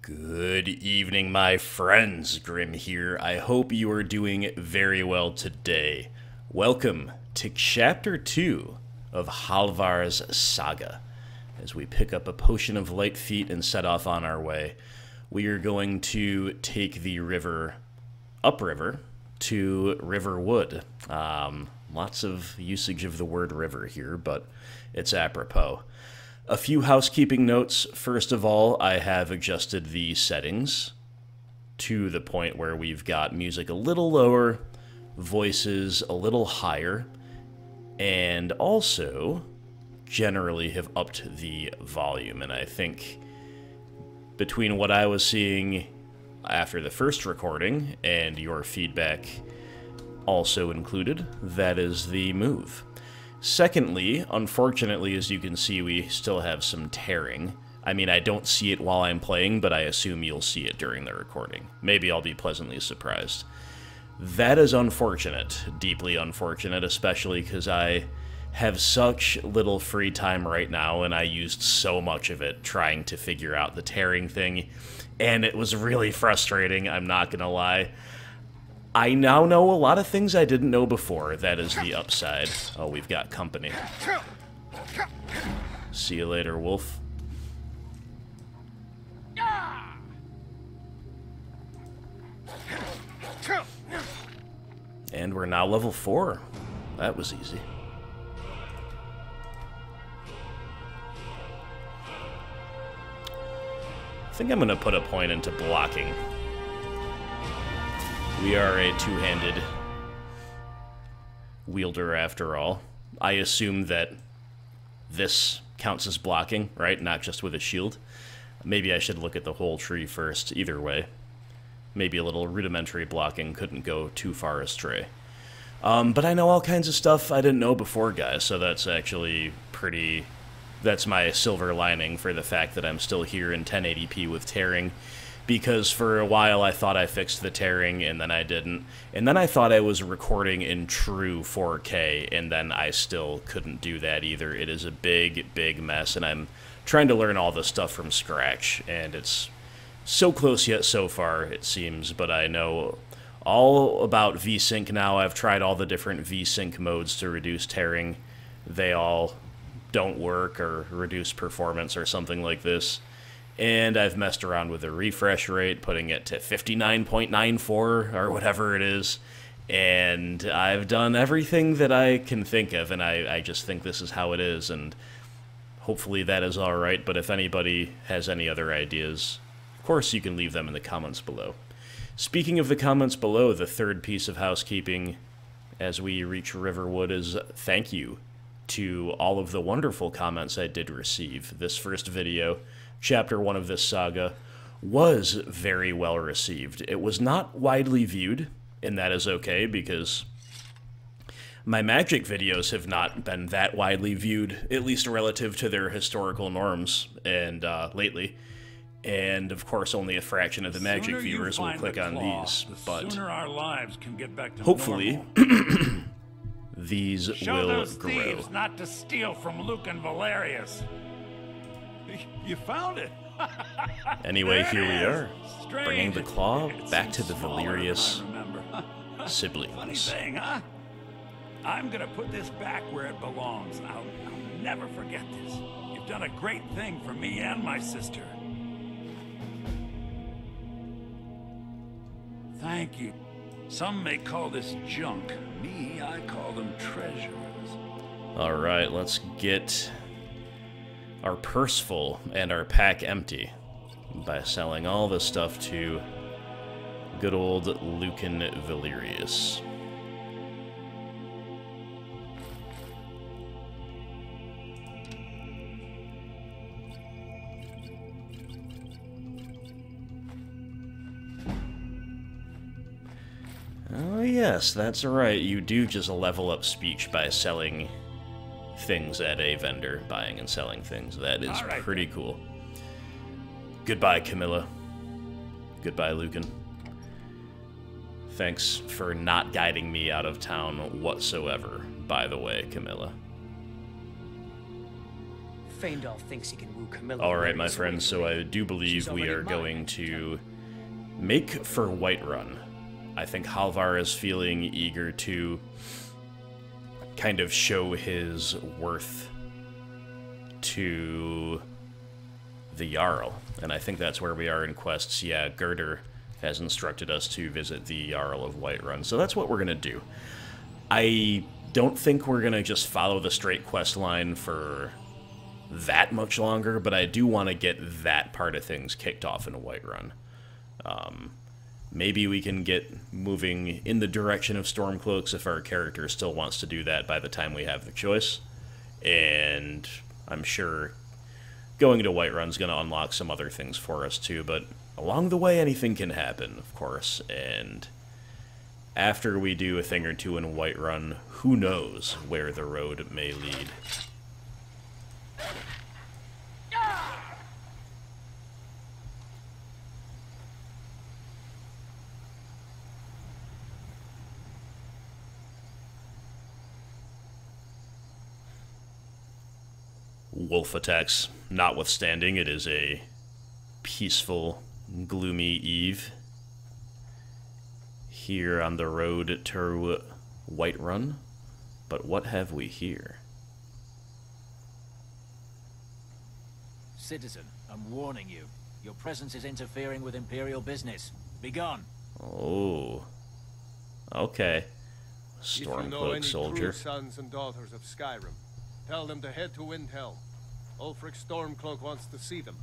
Good evening, my friends. Grim here. I hope you are doing very well today. Welcome to Chapter 2 of Halvar's Saga. As we pick up a potion of light feet and set off on our way, we are going to take the river, upriver, to Riverwood. Lots of usage of the word river here, but it's apropos. A few housekeeping notes. First of all, I have adjusted the settings to the point where we've got music a little lower, voices a little higher, and also generally have upped the volume. And I think between what I was seeing after the first recording and your feedback also included, that is the move. Secondly, unfortunately, as you can see, we still have some tearing. I mean, I don't see it while I'm playing, but I assume you'll see it during the recording. Maybe I'll be pleasantly surprised. That is unfortunate, deeply unfortunate, especially because I have such little free time right now, and I used so much of it trying to figure out the tearing thing, and it was really frustrating, I'm not gonna lie. I now know a lot of things I didn't know before. That is the upside. Oh, we've got company. See you later, wolf. And we're now level 4. That was easy. I think I'm gonna put a point into blocking. We are a two-handed wielder after all. I assume that this counts as blocking, right? Not just with a shield. Maybe I should look at the whole tree first. Either way, maybe a little rudimentary blocking couldn't go too far astray. But I know all kinds of stuff I didn't know before, guys, so that's actually pretty... That's my silver lining for the fact that I'm still here in 1080p with tearing. Because for a while I thought I fixed the tearing, and then I didn't. And then I thought I was recording in true 4K, and then I still couldn't do that either. It is a big, big mess, and I'm trying to learn all this stuff from scratch. And it's so close yet so far, it seems, but I know all about VSync now. I've tried all the different VSync modes to reduce tearing. They all don't work or reduce performance or something like this. And I've messed around with the refresh rate, putting it to 59.94 or whatever it is. And I've done everything that I can think of, and I just think this is how it is, and hopefully that is alright. But if anybody has any other ideas, of course you can leave them in the comments below. Speaking of the comments below, the third piece of housekeeping as we reach Riverwood is thank you to all of the wonderful comments I did receive. This first video, Chapter 1 of this saga, was very well received. It was not widely viewed, and that is okay, because my magic videos have not been that widely viewed, at least relative to their historical norms, and lately. And, of course, only a fraction of the magic viewers will click on these, but sooner our lives can get back to hopefully these Show will those grow. thieves not to steal from Luke and Valerius. You found it. Anyway, here we are, Strange. bringing the claw It back to seems the smaller than Valerius I remember. Funny siblings. thing, huh? I'm gonna put this back where it belongs. I'll never forget this. You've done a great thing for me and my sister. Thank you. Some may call this junk. Me, I call them treasures. Alright, let's get our purse full and our pack empty by selling all this stuff to good old Lucan Valerius. Oh yes, that's right, you do just level up speech by selling things at a vendor, buying and selling things. That is right, pretty cool. Goodbye, Camilla. Goodbye, Lucan. Thanks for not guiding me out of town whatsoever, by the way, Camilla. Feindal thinks he can woo Camilla. Alright, my friends, so I do believe we are going to make for Whiterun. I think Halvar is feeling eager to kind of show his worth to the Jarl, and I think that's where we are in quests. Yeah, Gerder has instructed us to visit the Jarl of Whiterun, so that's what we're going to do. I don't think we're going to just follow the straight quest line for that much longer, but I do want to get that part of things kicked off in Whiterun. Maybe we can get moving in the direction of Stormcloaks if our character still wants to do that by the time we have the choice. And I'm sure going to Whiterun's going to unlock some other things for us too, but along the way anything can happen, of course. And after we do a thing or two in Whiterun, who knows where the road may lead. Wolf attacks notwithstanding, it is a peaceful, gloomy eve here on the road to Whiterun. But what have we here? Citizen, I'm warning you. Your presence is interfering with Imperial business. Be gone. Oh. Okay. Stormcloak soldier. True sons and daughters of Skyrim, tell them to head to Windhelm. Ulfric Stormcloak wants to see them.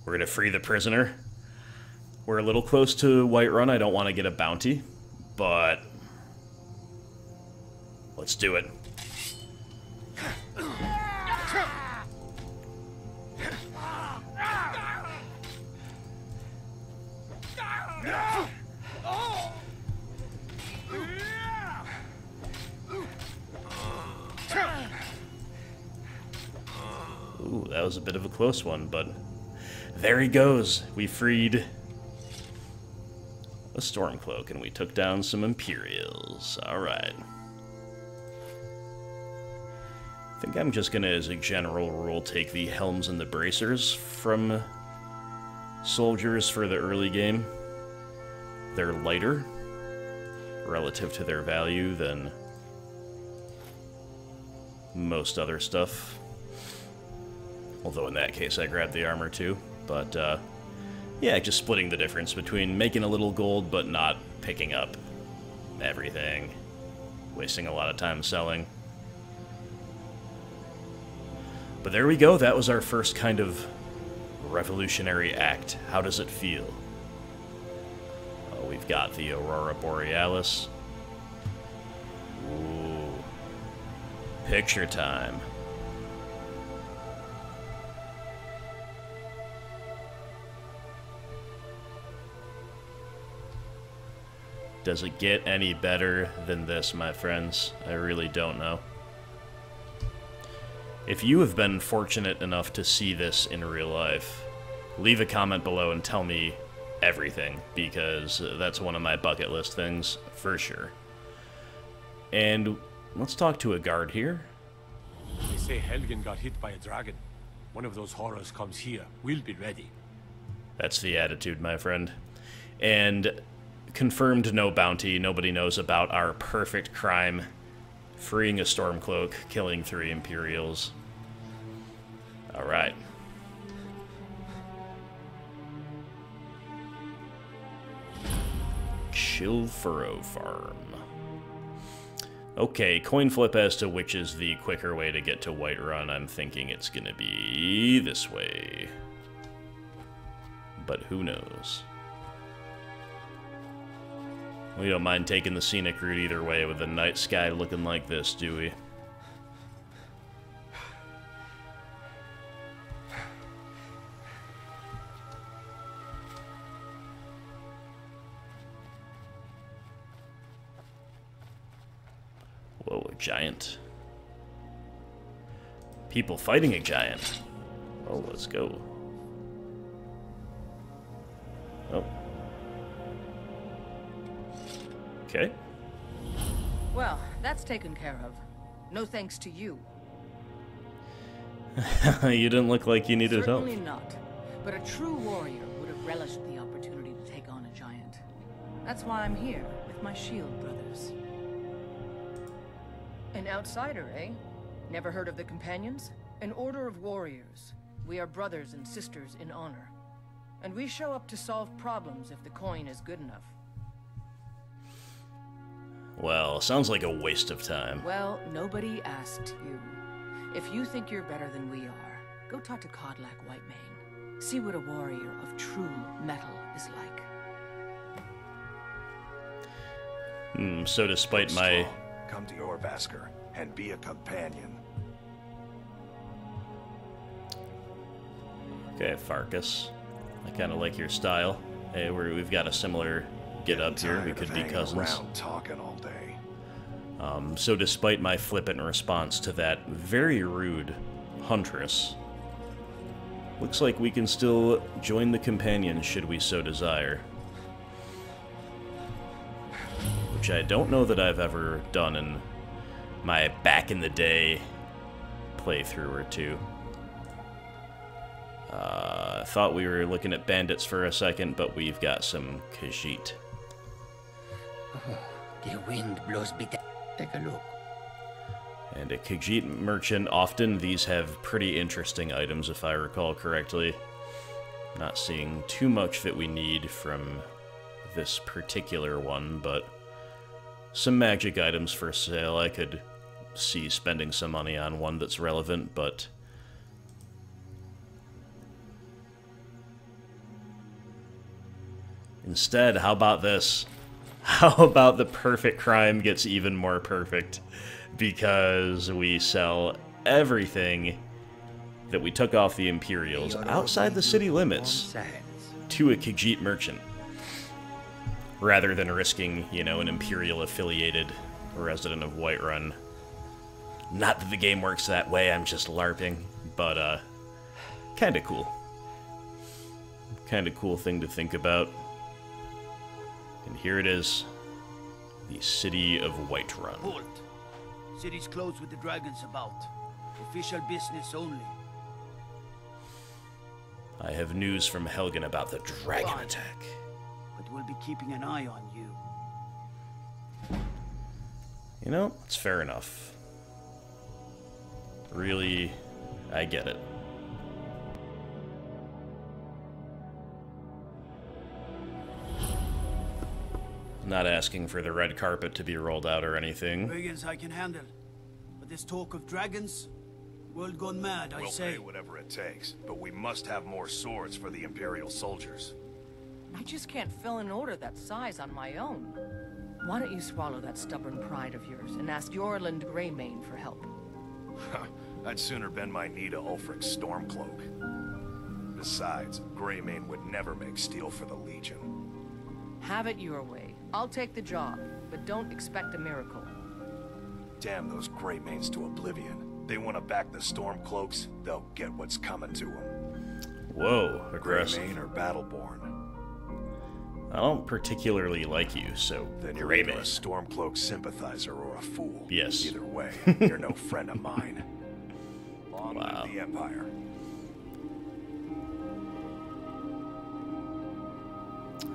We're gonna free the prisoner. We're a little close to Whiterun. I don't want to get a bounty, but let's do it. Ooh, that was a bit of a close one, but there he goes. We freed a Stormcloak, and we took down some Imperials. Alright. I think I'm just gonna, as a general rule, take the helms and the bracers from soldiers for the early game. They're lighter relative to their value than most other stuff. Although in that case I grabbed the armor too. But yeah, just splitting the difference between making a little gold but not picking up everything. Wasting a lot of time selling. But there we go, that was our first kind of revolutionary act. How does it feel? Oh, we've got the Aurora Borealis. Ooh. Picture time. Does it get any better than this, my friends? I really don't know. If you have been fortunate enough to see this in real life, leave a comment below and tell me everything, because that's one of my bucket list things, for sure. And let's talk to a guard here. They say Helgen got hit by a dragon. One of those horrors comes here. We'll be ready. That's the attitude, my friend. And confirmed no bounty. Nobody knows about our perfect crime. Freeing a Stormcloak, killing 3 Imperials. Alright. Chill Furrow Farm. Okay, coin flip as to which is the quicker way to get to Whiterun. I'm thinking it's gonna be this way. But who knows? We don't mind taking the scenic route either way with the night sky looking like this, do we? Whoa, a giant. People fighting a giant. Oh, let's go. Oh. Okay. Well, that's taken care of. No thanks to you. You didn't look like you needed help. Certainly not. But a true warrior would have relished the opportunity to take on a giant. That's why I'm here, with my shield brothers. An outsider, eh? Never heard of the Companions? An order of warriors. We are brothers and sisters in honor. And we show up to solve problems if the coin is good enough. Well, sounds like a waste of time. Well, nobody asked you. If you think you're better than we are, go talk to Codlac Whitemane. See what a warrior of true metal is like. So despite my... Come to your Vasker and be a companion. Okay, Farkas. I kind of like your style. Hey, we've got a similar get-up here. We could be cousins. Talking all day. So despite my flippant response to that very rude huntress, looks like we can still join the companions should we so desire. Which I don't know that I've ever done in my back-in-the-day playthrough or two. I thought we were looking at bandits for a second, but we've got some Khajiit. Oh, the wind blows bitter. Take a look. And a Khajiit merchant, often these have pretty interesting items, if I recall correctly. Not seeing too much that we need from this particular one, but some magic items for sale. I could see spending some money on one that's relevant, but... Instead, how about this? How about the perfect crime gets even more perfect? Because we sell everything that we took off the Imperials outside the city limits to a Khajiit merchant. Rather than risking, you know, an Imperial-affiliated resident of Whiterun. Not that the game works that way, I'm just LARPing. But, kinda cool. Kinda cool thing to think about. And here it is, the city of Whiterun. Halt! City's closed with the dragons about. Official business only. I have news from Helgen about the dragon attack. But we'll be keeping an eye on you. You know, it's fair enough. Really, I get it. Not asking for the red carpet to be rolled out or anything. Dragons I can handle. But this talk of dragons? World gone mad, I say. We'll pay whatever it takes, but we must have more swords for the Imperial soldiers. I just can't fill an order that size on my own. Why don't you swallow that stubborn pride of yours and ask Yorland Greymane for help? I'd sooner bend my knee to Ulfric's Stormcloak. Besides, Greymane would never make steel for the Legion. Have it your way. I'll take the job, but don't expect a miracle. Damn those Greymanes to oblivion. They want to back the Stormcloaks, they'll get what's coming to them. Whoa, aggressive. Greymane or Battleborn? I don't particularly like you, so then you're either a Stormcloak sympathizer or a fool. Yes. Either way, you're no friend of mine. Long live the Empire.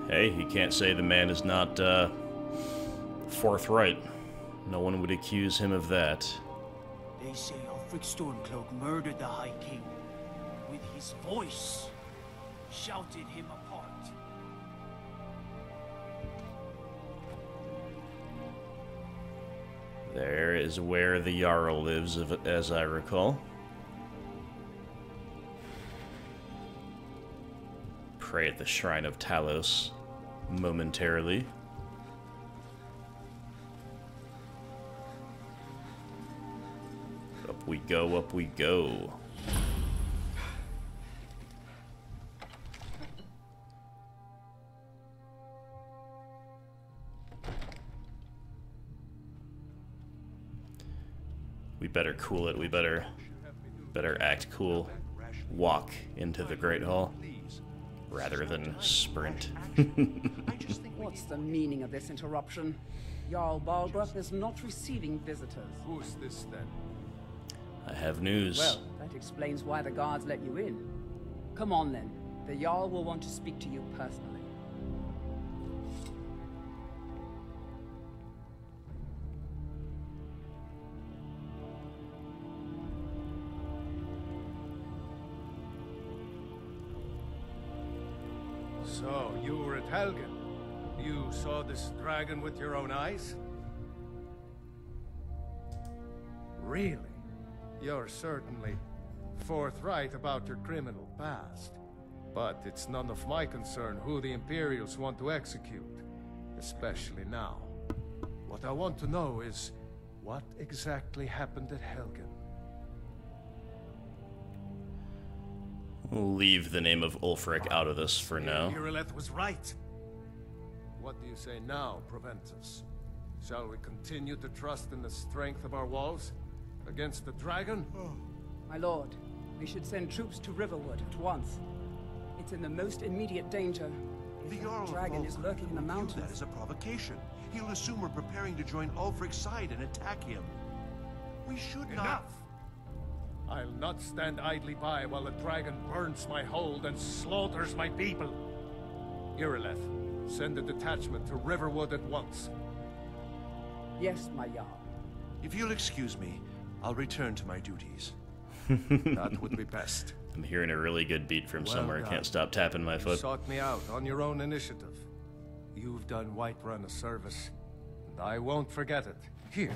Hey, you can't say the man is not, forthright. No one would accuse him of that. They say Ulfric Stormcloak murdered the High King. With his voice, shouted him apart. There is where the Jarl lives, as I recall. Pray at the Shrine of Talos momentarily. Up we go, up we go. We better cool it, we better act cool. Walk into the Great Hall. Rather than sprint. What's the meaning of this interruption? Jarl Balgruuf is not receiving visitors. Who's this then? I have news. Well, that explains why the guards let you in. Come on then. The Jarl will want to speak to you personally. So, you were at Helgen. You saw this dragon with your own eyes? Really? You're certainly forthright about your criminal past. But it's none of my concern who the Imperials want to execute, especially now. What I want to know is, what exactly happened at Helgen? We'll leave the name of Ulfric out of this for now. Irileth was right. What do you say now, Proventus? Shall we continue to trust in the strength of our walls against the dragon? My lord, we should send troops to Riverwood at once. It's in the most immediate danger. If the dragon is lurking in the mountains. That is a provocation. He'll assume we're preparing to join Ulfric's side and attack him. We should not... Enough! I'll not stand idly by while the dragon burns my hold and slaughters my people. Irileth, send a detachment to Riverwood at once. Yes, my Jarl. If you'll excuse me, I'll return to my duties. That would be best. I'm hearing a really good beat from somewhere. done. Can't stop tapping my You foot. sought me out on your own initiative. You've done Whiterun a service, and I won't forget it. Here,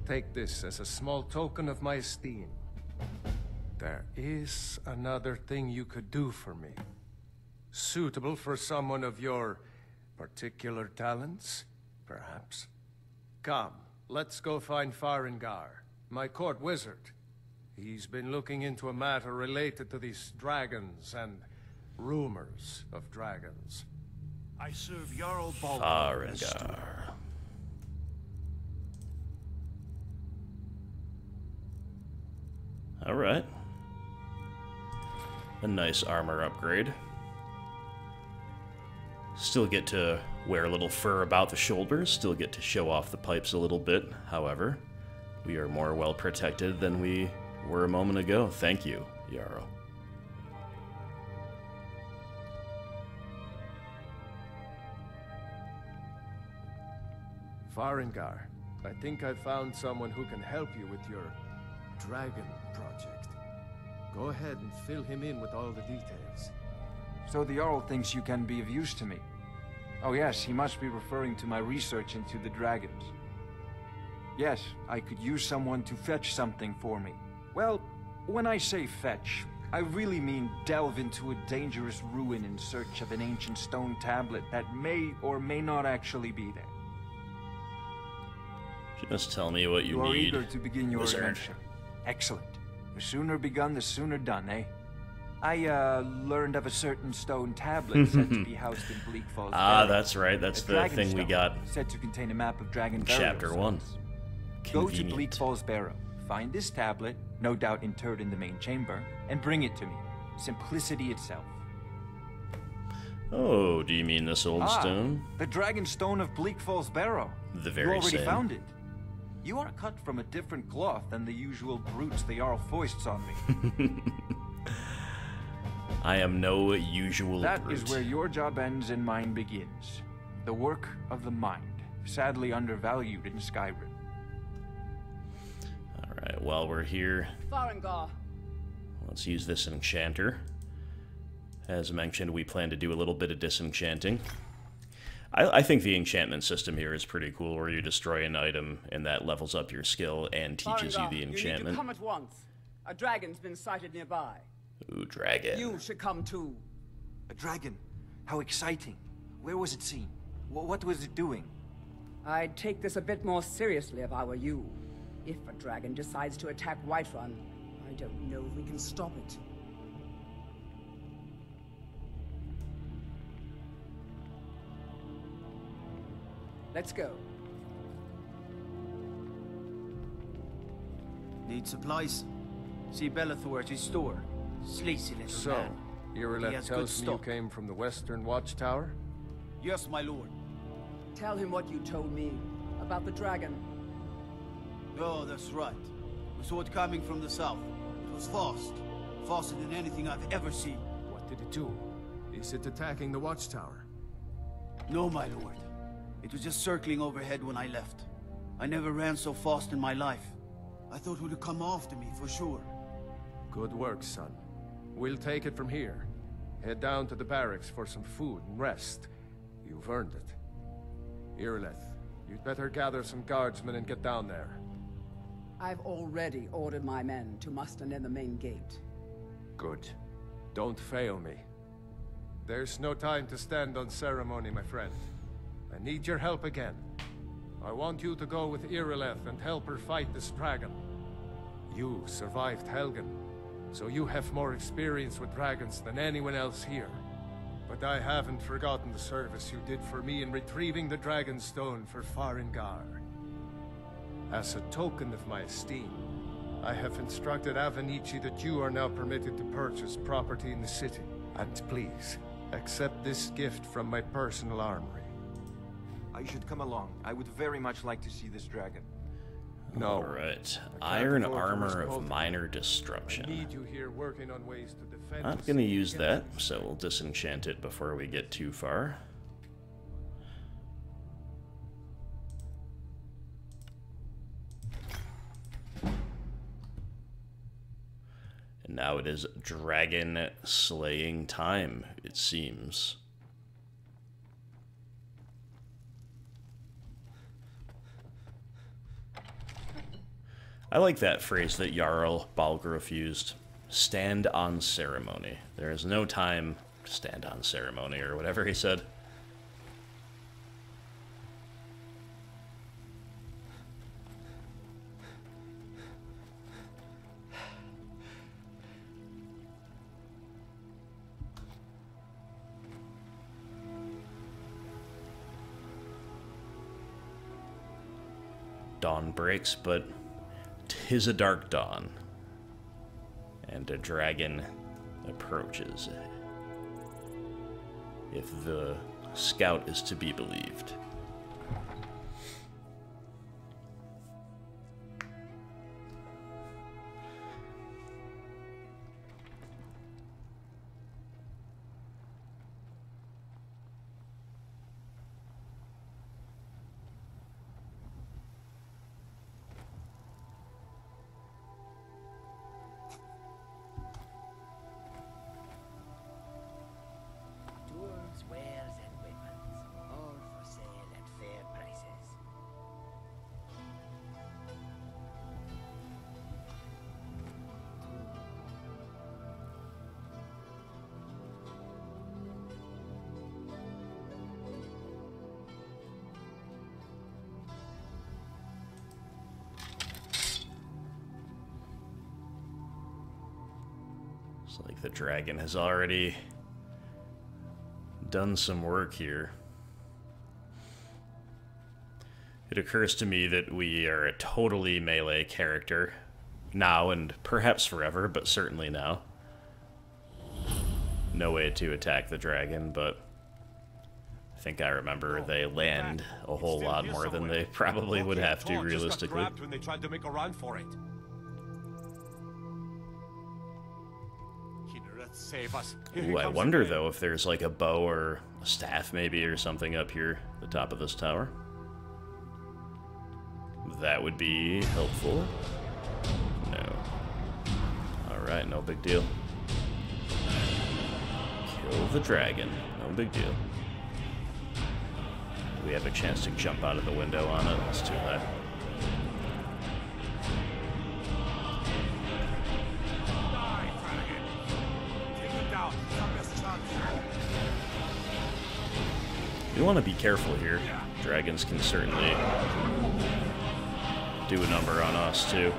take this as a small token of my esteem. There is another thing you could do for me. Suitable for someone of your particular talents, perhaps. Come, let's go find Farengar, my court wizard. He's been looking into a matter related to these dragons and rumors of dragons. I serve Jarl Baldur. Farengar. Alright. A nice armor upgrade. Still get to wear a little fur about the shoulders, still get to show off the pipes a little bit. However, we are more well protected than we were a moment ago. Thank you, Jarl. Farengar, I think I found someone who can help you with your dragon project. Go ahead and fill him in with all the details. So the Jarl thinks you can be of use to me. Oh yes, he must be referring to my research into the dragons. Yes, I could use someone to fetch something for me. Well, when I say fetch, I really mean delve into a dangerous ruin in search of an ancient stone tablet that may or may not actually be there. Just tell me what you are need, eager to begin your wizard. adventure. Excellent. The sooner begun, the sooner done, eh? I, learned of a certain stone tablet said to be housed in Bleak Falls. Ah, that's right. That's A the dragon thing we stone, got. said to contain a map of Dragon Chapter burial 1. sites. Go to Convenient. Bleak Falls Barrow, find this tablet, no doubt interred in the main chamber, and bring it to me. Simplicity itself. Oh, do you mean this old stone? The Dragon Stone of Bleak Falls Barrow. The very You already same. found it. You are cut from a different cloth than the usual brutes the Jarl foists on me. I am no usual That brute. is where your job ends and mine begins. The work of the mind, sadly undervalued in Skyrim. Alright, while we're here, Farengar. let's use this enchanter. As mentioned, we plan to do a little bit of disenchanting. I think the enchantment system here is pretty cool, where you destroy an item and that levels up your skill and teaches Farengar, you the You need enchantment. to come at once. A dragon's been sighted nearby. Ooh, dragon. You should come too. A dragon? How exciting. Where was it seen? What was it doing? I'd take this a bit more seriously if I were you. If a dragon decides to attack Whiterun, I don't know if we can stop it. Let's go. Need supplies? See Bellathor at his store. Sleazy little So, man. He Irileth has good tells me you stock. came from the Western Watchtower? Yes, my lord. Tell him what you told me about the dragon. Oh, that's right. We saw it coming from the south. It was fast. Faster than anything I've ever seen. What did it do? Is it attacking the watchtower? No, my lord. It was just circling overhead when I left. I never ran so fast in my life. I thought it would come after me, for sure. Good work, son. We'll take it from here. Head down to the barracks for some food and rest. You've earned it. Irileth, you'd better gather some guardsmen and get down there. I've already ordered my men to muster near the main gate. Good. Don't fail me. There's no time to stand on ceremony, my friend. I need your help again. I want you to go with Irileth and help her fight this dragon. You survived Helgen, so you have more experience with dragons than anyone else here. But I haven't forgotten the service you did for me in retrieving the Dragon Stone for Farengar. As a token of my esteem, I have instructed Avenici that you are now permitted to purchase property in the city. And please, accept this gift from my personal armory. I should come along. I would very much like to see this dragon. No. Alright. Iron armor of minor disruption. I need you here working on ways to defend Not us gonna use that, against- so we'll disenchant it before we get too far. And now it is dragon slaying time, it seems. I like that phrase that Jarl Balgruuf used. Stand on ceremony. There is no time to stand on ceremony, or whatever he said. Dawn breaks, but 'tis a dark dawn, and a dragon approaches, if the scout is to be believed. Tools, wares, and weapons, all for sale at fair prices. It's like the dragon has already done some work here. It occurs to me that we are a totally melee character now and perhaps forever, but certainly now. No way to attack the dragon, but I think I remember they land a whole lot more than they probably would have to realistically. When they tried to make a run for it. Save us. Ooh, I wonder though if there's like a bow or a staff maybe or something up here at the top of this tower. That would be helpful. No. Alright, no big deal. Kill the dragon. No big deal. We have a chance to jump out of the window on it. Let's do that. You want to be careful here. Dragons can certainly do a number on us, too.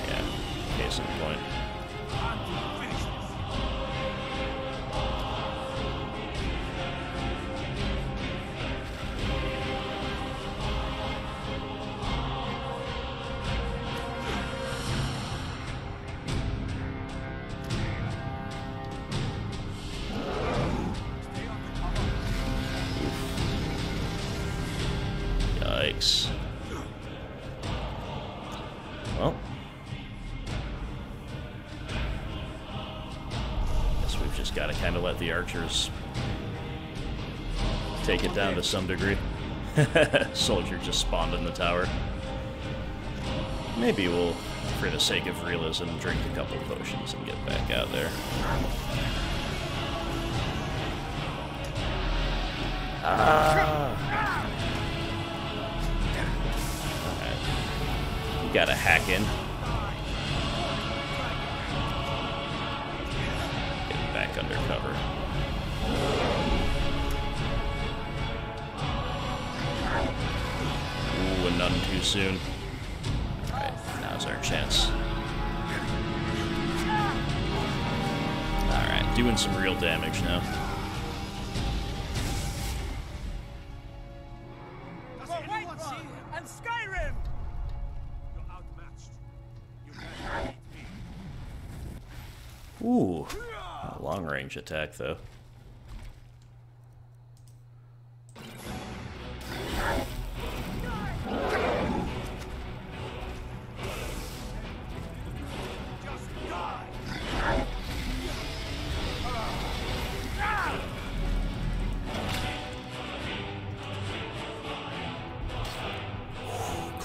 Yeah, case in point. Yikes. Well. Guess we've just got to kind of let the archers take it down to some degree. Soldier just spawned in the tower. Maybe we'll, for the sake of realism, drink a couple potions and get back out there. Alright. You gotta hack in. Get back under cover. Ooh, and none too soon. Alright, now's our chance. Alright, doing some real damage now. And Skyrim! You're outmatched. You can't beat me. Ooh, a long-range attack, though.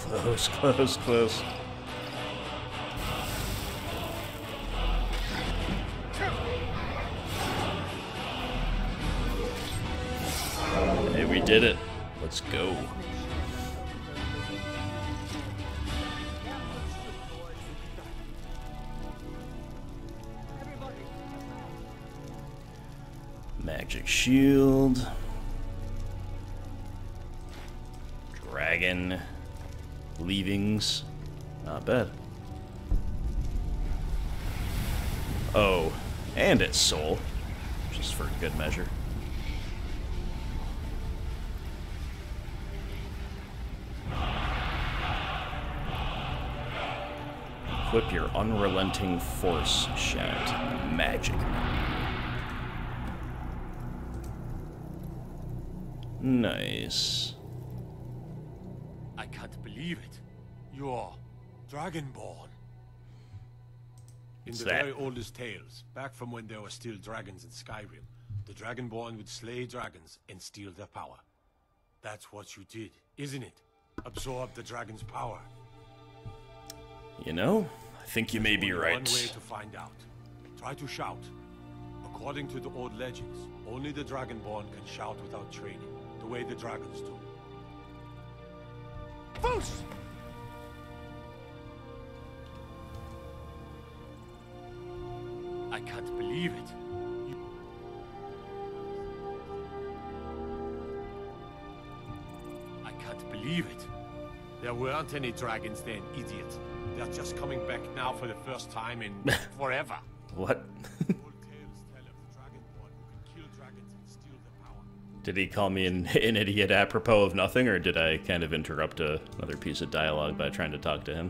Close, close, close. Hey, we did it. Let's go. Magic shield. Dragon. Leavings. Not bad. Oh, and its soul. Just for good measure. Equip your unrelenting force shout. Magic. Nice. I can't believe it. You're Dragonborn. In the very oldest tales, back from when there were still dragons in Skyrim, the Dragonborn would slay dragons and steal their power. That's what you did, isn't it? Absorb the dragon's power. You know, I think you may be right. One way to find out. Try to shout. According to the old legends, only the Dragonborn can shout without training, the way the dragons do. Foos! I can't believe it. I can't believe it. There weren't any dragons then, idiot. They're just coming back now for the first time in forever. What? Did he call me an idiot apropos of nothing, or did I kind of interrupt another piece of dialogue by trying to talk to him?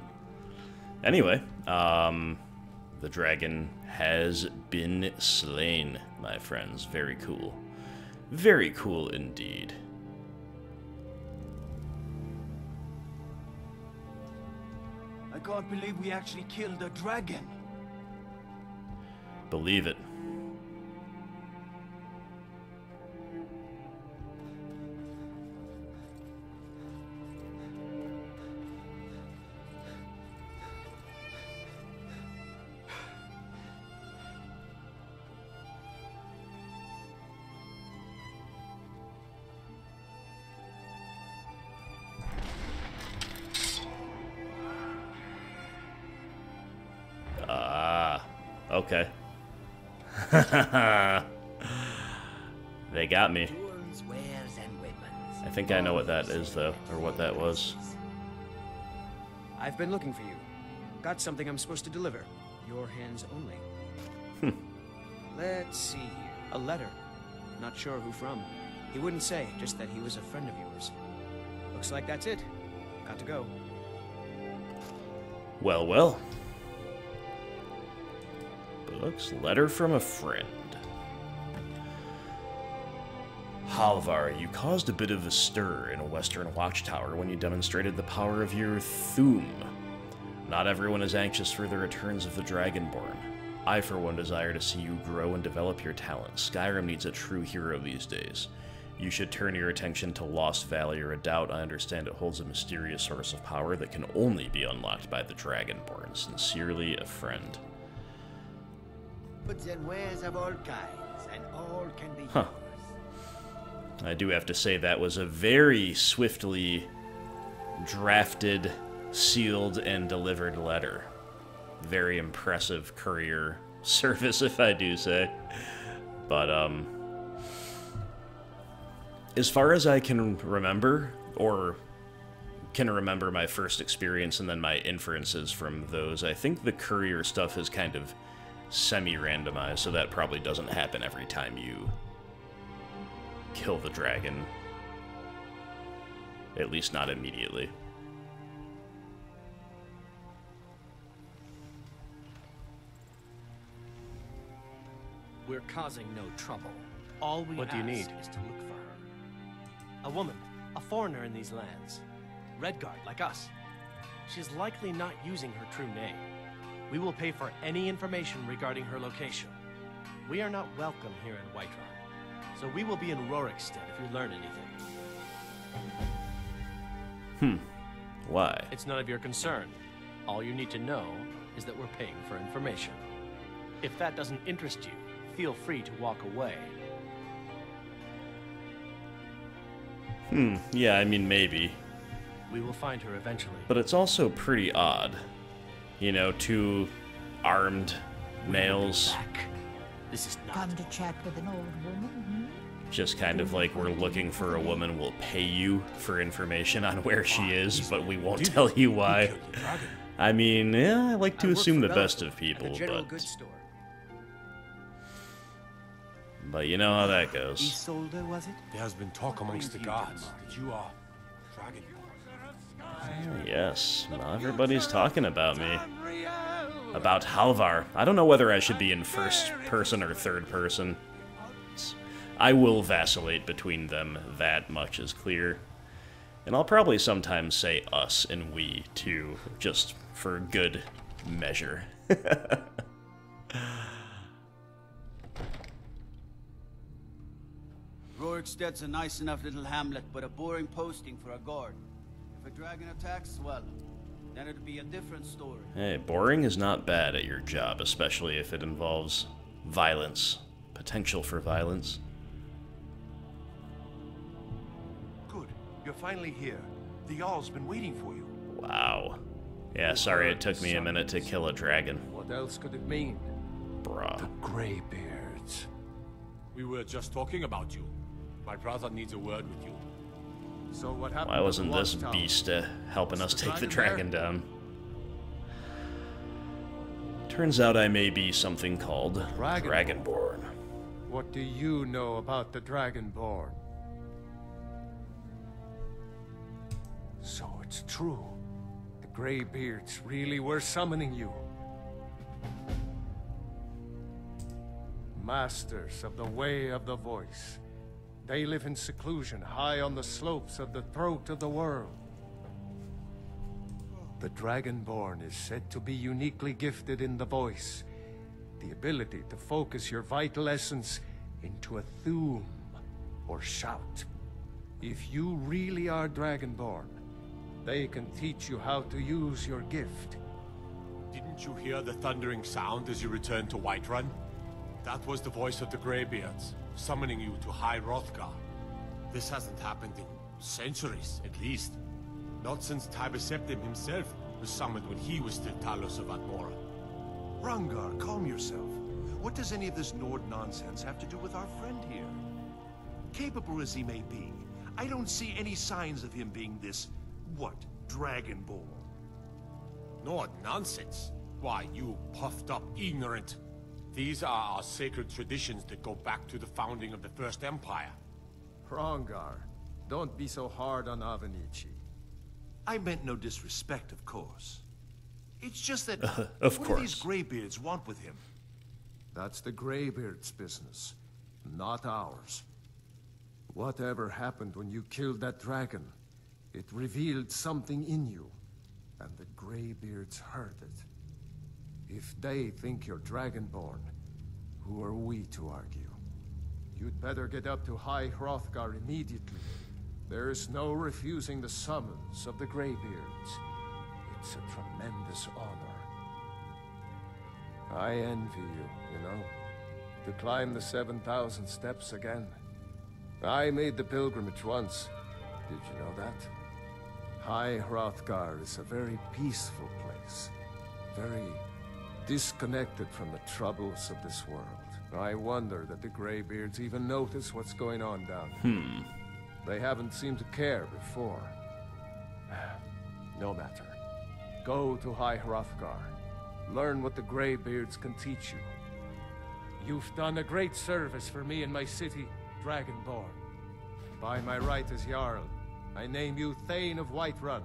Anyway, the dragon has been slain, my friends. Very cool. Very cool indeed. I can't believe we actually killed a dragon. Believe it. Okay. They got me. I think I know what that is, though, or what that was. I've been looking for you. Got something I'm supposed to deliver. Your hands only. Let's see here. A letter. Not sure who from. He wouldn't say, just that he was a friend of yours. Looks like that's it. Got to go. Well, well. Books, letter from a friend. Halvar, you caused a bit of a stir in a Western Watchtower when you demonstrated the power of your Thuum. Not everyone is anxious for the returns of the Dragonborn. I, for one, desire to see you grow and develop your talents. Skyrim needs a true hero these days. You should turn your attention to Lost Valley or Redoubt. I understand it holds a mysterious source of power that can only be unlocked by the Dragonborn. Sincerely, a friend. But then wares of all kinds, and all can be Huh. I do have to say that was a very swiftly drafted, sealed, and delivered letter. Very impressive courier service, if I do say. But, as far as I can remember, or can remember my first experience and then my inferences from those, I think the courier stuff is kind of semi-randomized, so that probably doesn't happen every time you kill the dragon. At least not immediately. We're causing no trouble. All we What do you ask need? is to look for her. A woman, a foreigner in these lands. Redguard, like us. She's likely not using her true name. We will pay for any information regarding her location. We are not welcome here in Whiterun, so we will be in Rorikstead if you learn anything. Why? It's none of your concern. All you need to know is that we're paying for information. If that doesn't interest you, feel free to walk away. Yeah, I mean, maybe. We will find her eventually. But it's also pretty odd. You know, two armed males. This is Come to chat with an old woman, Just kind of like, we're looking for a woman, we'll pay you for information on where she is, but we won't tell you why. I mean, yeah, I like to assume the best of people, but you know how that goes. Isolde, was it? There has been talk amongst the gods that you are dragon. Yes, now everybody's talking about me. About Halvar. I don't know whether I should be in first person or third person. I will vacillate between them, that much is clear. And I'll probably sometimes say us and we, too, just for good measure. Rorikstead's a nice enough little hamlet, but a boring posting for a guard. If a dragon attacks, well, then it'd be a different story. Hey, boring is not bad at your job, especially if it involves violence. Potential for violence. Good. You're finally here. The Jarl's been waiting for you. Wow. Yeah, sorry it took me a minute to kill a dragon. What else could it mean? Bruh. The Greybeards. We were just talking about you. My brother needs a word with you. So what happened? Why wasn't this beast helping us take the dragon down? Turns out I may be something called Dragonborn. What do you know about the Dragonborn? So it's true. The Greybeards really were summoning you. Masters of the Way of the Voice. They live in seclusion, high on the slopes of the throat of the world. The Dragonborn is said to be uniquely gifted in the voice, the ability to focus your vital essence into a Thuum, or shout. If you really are Dragonborn, they can teach you how to use your gift. Didn't you hear the thundering sound as you returned to Whiterun? That was the voice of the Greybeards, summoning you to High Hrothgar. This hasn't happened in centuries, at least. Not since Tiber Septim himself was summoned when he was still Talos of Atmora. Rangar, calm yourself. What does any of this Nord nonsense have to do with our friend here? Capable as he may be, I don't see any signs of him being this, Dragonborn. Nord nonsense? Why, you puffed up ignorant. These are our sacred traditions that go back to the founding of the First Empire. Rangar, don't be so hard on Avenici. I meant no disrespect, of course. It's just that of what do these Greybeards want with him? That's the Greybeards' business, not ours. Whatever happened when you killed that dragon, it revealed something in you, and the Greybeards heard it. If they think you're Dragonborn, who are we to argue? You'd better get up to High Hrothgar immediately. There's no refusing the summons of the Greybeards. It's a tremendous honor. I envy you, you know, to climb the 7,000 steps again. I made the pilgrimage once. Did you know that? High Hrothgar is a very peaceful place. Very disconnected from the troubles of this world. I wonder that the Greybeards even notice what's going on down here. They haven't seemed to care before. No matter. Go to High Hrothgar. Learn what the Greybeards can teach you. You've done a great service for me and my city, Dragonborn. By my right as Jarl, I name you Thane of Whiterun.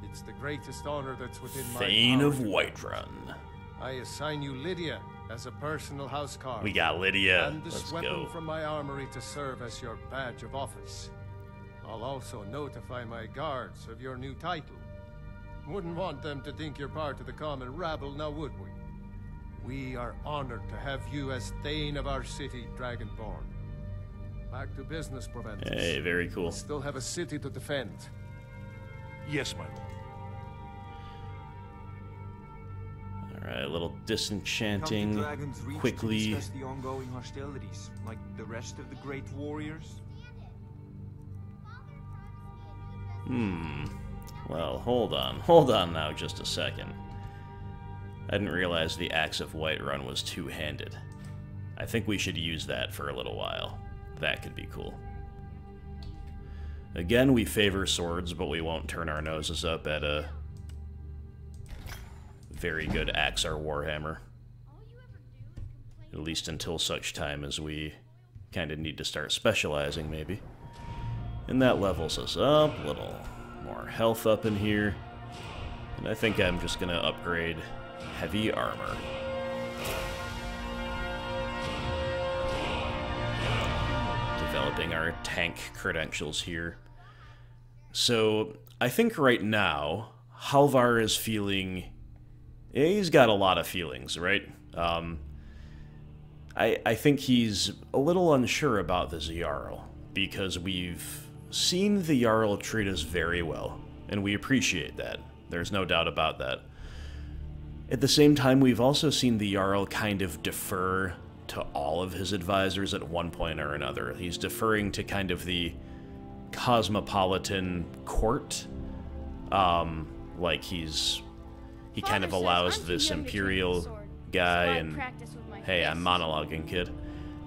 It's the greatest honor that's within my power. Thane of Whiterun. I assign you Lydia as a personal housecarl. We got Lydia. And this Let's weapon go. from my armory to serve as your badge of office. I'll also notify my guards of your new title. Wouldn't want them to think you're part of the common rabble, now would we? We are honored to have you as Thane of our city, Dragonborn. Back to business, Proventus. Hey, very cool. We still have a city to defend. Yes, my lord. Alright, a little Come disenchanting to Dragon's Reach quickly. to discuss the ongoing hostilities, like the rest of the great warriors. Well, hold on now just a second. I didn't realize the Axe of Whiterun was two-handed. I think we should use that for a little while. That could be cool. Again, we favor swords, but we won't turn our noses up at a very good axe or warhammer. At least until such time as we kind of need to start specializing, maybe. And that levels us up, a little more health up in here. And I think I'm just gonna upgrade heavy armor. Developing our tank credentials here. So, I think right now, Halvar is feeling... he's got a lot of feelings, right? I think he's a little unsure about the Jarl, because we've seen the Jarl treat us very well, and we appreciate that. There's no doubt about that. At the same time, we've also seen the Jarl kind of defer to all of his advisors at one point or another. He's deferring to kind of the cosmopolitan court. Like he kind of allows this Imperial guy and... Hey, I'm monologuing, kid.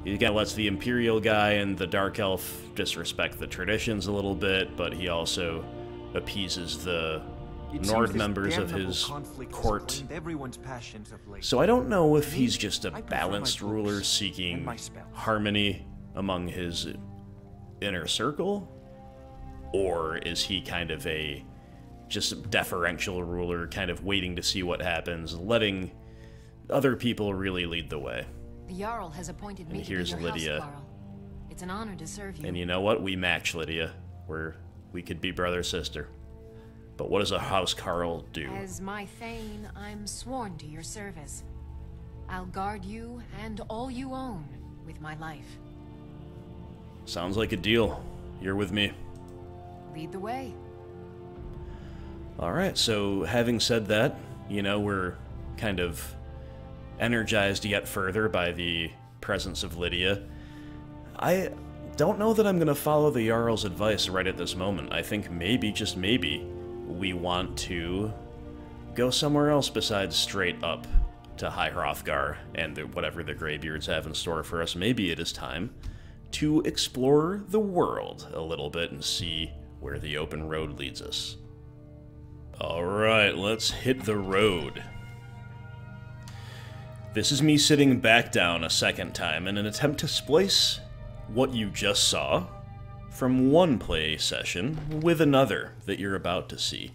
He kind of lets the Imperial guy and the Dark Elf disrespect the traditions a little bit, but he also appeases the Nord members of his court. So I don't know if he's just a balanced ruler seeking harmony among his inner circle, or is he kind of a just deferential ruler, kind of waiting to see what happens, letting other people really lead the way. The Jarl has appointed me And to be here's your Lydia. housecarl. It's an honor to serve you. And you know what? We match, Lydia. We could be brother-sister. But what does a housecarl do? As my Thane, I'm sworn to your service. I'll guard you and all you own with my life. Sounds like a deal. You're with me. Lead the way. Alright, so having said that, you know, we're kind of energized yet further by the presence of Lydia. I don't know that I'm going to follow the Jarl's advice right at this moment. I think maybe, just maybe, we want to go somewhere else besides straight up to High Hrothgar and whatever the Greybeards have in store for us. Maybe it is time to explore the world a little bit and see where the open road leads us. Alright, let's hit the road. This is me sitting back down a second time in an attempt to splice what you just saw from one play session with another that you're about to see.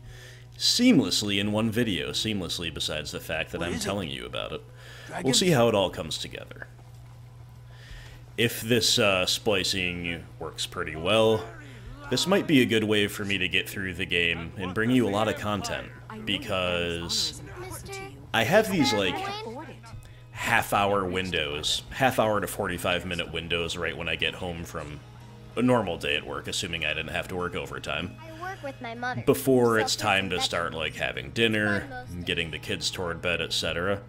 Seamlessly in one video, seamlessly besides the fact that I'm telling you about it. We'll see how it all comes together. if this splicing works pretty well, this might be a good way for me to get through the game and bring you a lot of content, because I have these, like, half-hour windows, half-hour to 45-minute windows right when I get home from a normal day at work, assuming I didn't have to work overtime, With my mother. before it's time to start, like, having dinner, getting the kids toward bed, etc.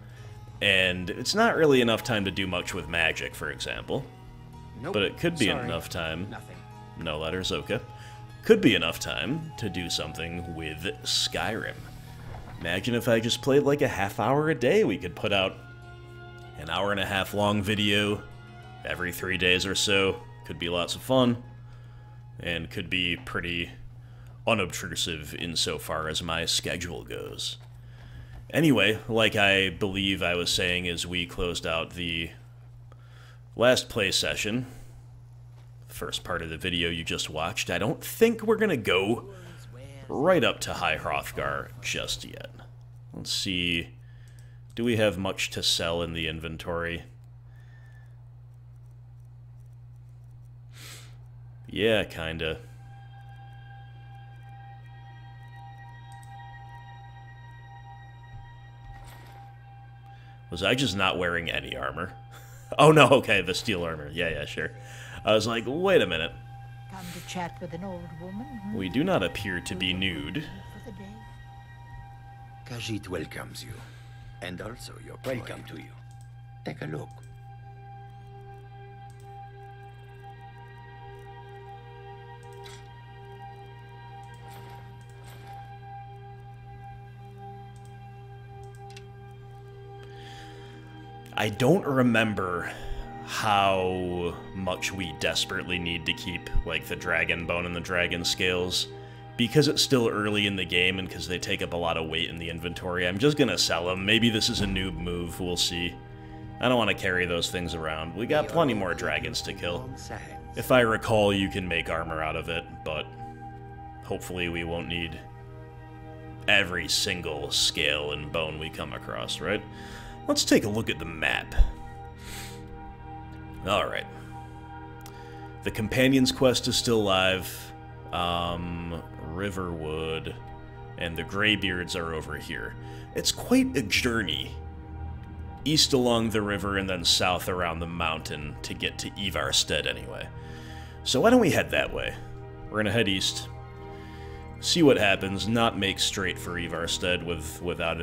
And it's not really enough time to do much with magic, for example. Nope. But it could be Sorry. enough time. Nothing. No letters, okay. Could be enough time to do something with Skyrim. Imagine if I just played like a half hour a day. We could put out an hour-and-a-half long video every 3 days or so. Could be lots of fun. And could be pretty unobtrusive insofar as my schedule goes. Anyway, like I believe I was saying as we closed out the last play session, first part of the video you just watched, I don't think we're gonna go right up to High Hrothgar just yet. Let's see, do we have much to sell in the inventory? Yeah, kinda. Was I just not wearing any armor? Oh no, okay, the steel armor. Yeah, sure. I was like, wait a minute. Come to chat with an old woman? We do not appear to be nude. For the day. Khajiit welcomes you. And also your welcome to you. Take a look. I don't remember how much we desperately need to keep, like, the dragon bone and the dragon scales. Because it's still early in the game and because they take up a lot of weight in the inventory, I'm just gonna sell them. Maybe this is a noob move, we'll see. I don't want to carry those things around. We got plenty more dragons to kill. If I recall, you can make armor out of it, but hopefully we won't need every single scale and bone we come across, right? Let's take a look at the map. Alright. The Companion's Quest is still live. Riverwood and the Greybeards are over here. It's quite a journey. East along the river and then south around the mountain to get to Ivarstead anyway. So why don't we head that way? We're gonna head east. See what happens, not make straight for Ivarstead without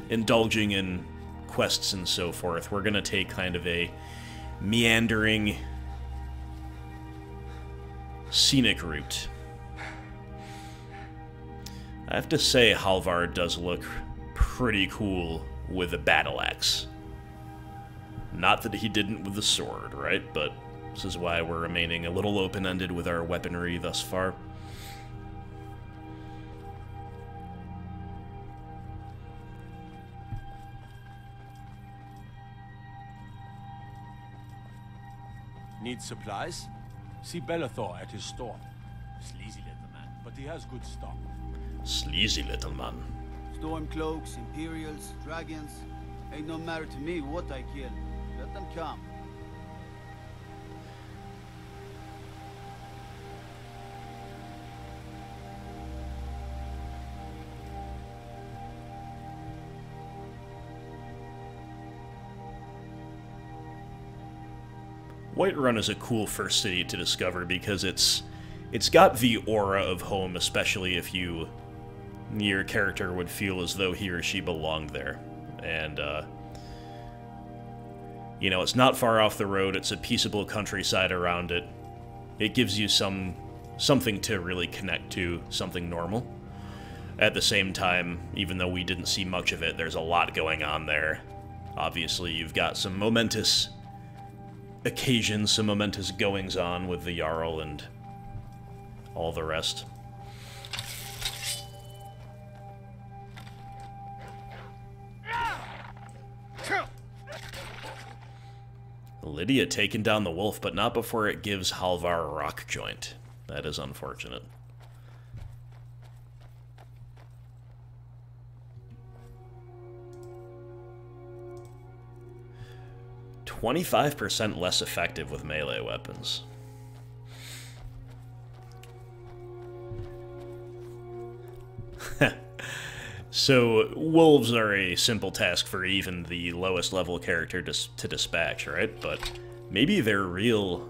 indulging in quests and so forth. We're gonna take kind of a meandering, scenic route. I have to say, Halvar does look pretty cool with a battle axe. Not that he didn't with the sword, right? But this is why we're remaining a little open-ended with our weaponry thus far. Need supplies? See Bellathor at his store. Sleazy little man, but he has good stock. Sleazy little man. Stormcloaks, Imperials, dragons. Ain't no matter to me what I kill. Let them come. Whiterun is a cool first city to discover because it's got the aura of home, especially if your character would feel as though he or she belonged there. And, you know, it's not far off the road, it's a peaceable countryside around it. It gives you something to really connect to, something normal. At the same time, even though we didn't see much of it, there's a lot going on there. Obviously, you've got some momentous occasions, some momentous goings-on with the Jarl and all the rest. Lydia taking down the wolf, but not before it gives Halvar a rock joint. That is unfortunate. 25% less effective with melee weapons. So, wolves are a simple task for even the lowest level character to dispatch, right? But maybe the real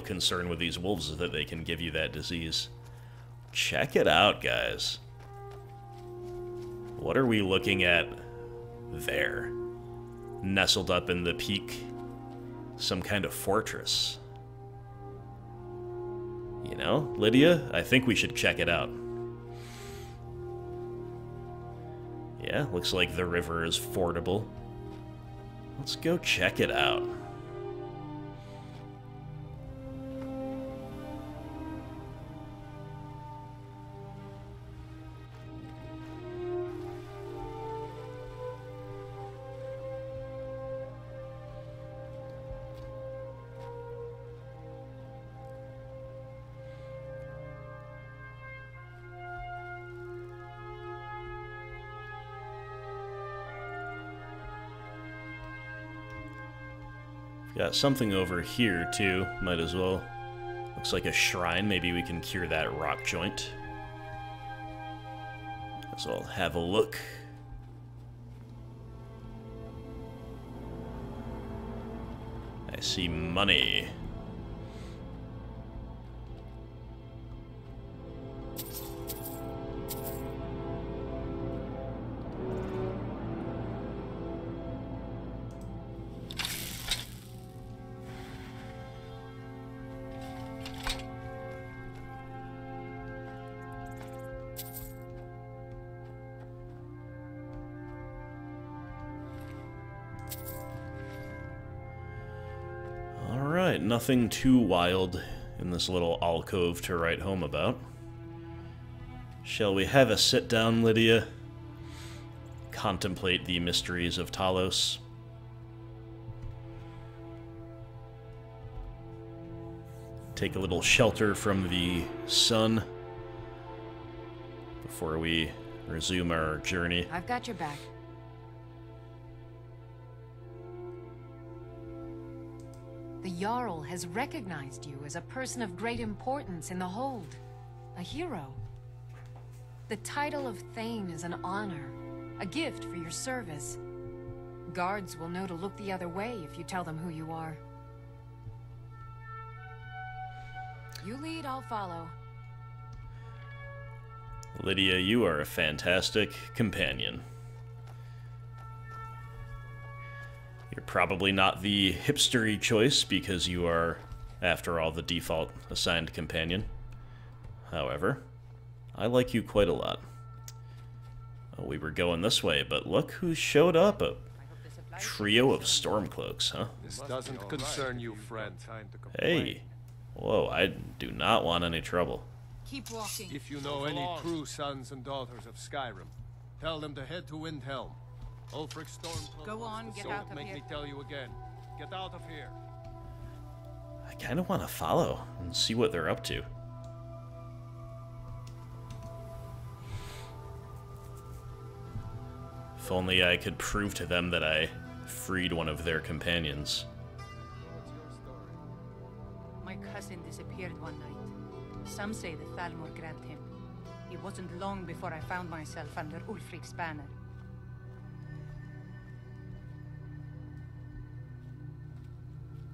concern with these wolves is that they can give you that disease. Check it out, guys. What are we looking at there? Nestled up in the peak, some kind of fortress. You know, Lydia, I think we should check it out. Yeah, looks like the river is fordable. Let's go check it out. Got something over here, too. Might as well. Looks like a shrine. Maybe we can cure that rock joint. So I'll have a look. I see money. Nothing too wild in this little alcove to write home about. Shall we have a sit down, Lydia? Contemplate the mysteries of Talos. Take a little shelter from the sun before we resume our journey. I've got your back. The Jarl has recognized you as a person of great importance in the Hold. A hero. The title of Thane is an honor, a gift for your service. Guards will know to look the other way if you tell them who you are. You lead, I'll follow. Lydia, you are a fantastic companion. You're probably not the hipstery choice because you are, after all, the default assigned companion. However, I like you quite a lot. Oh, we were going this way, but look who showed up. A trio of Stormcloaks, huh? This doesn't concern you, friend. Hey. Whoa, I do not want any trouble. Keep walking. If you know any true sons and daughters of Skyrim, tell them to head to Windhelm. Ulfric Stormcloak. Go on, get out of make here. me tell you again. Get out of here. I kind of want to follow and see what they're up to. If only I could prove to them that I freed one of their companions. My cousin disappeared one night. Some say the Thalmor grabbed him. It wasn't long before I found myself under Ulfric's banner.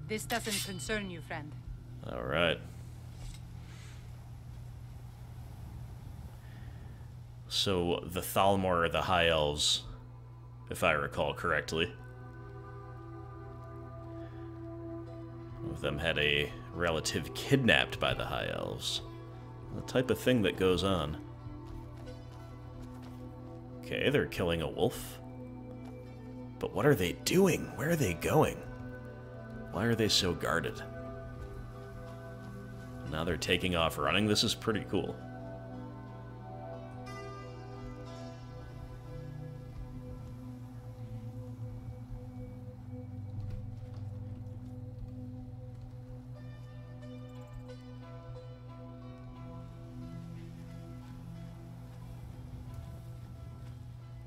This doesn't concern you, friend. All right. So the Thalmor are the High Elves, if I recall correctly. One of them had a relative kidnapped by the High Elves. The type of thing that goes on. Okay, they're killing a wolf. But what are they doing? Where are they going? Why are they so guarded? Now they're taking off running. This is pretty cool.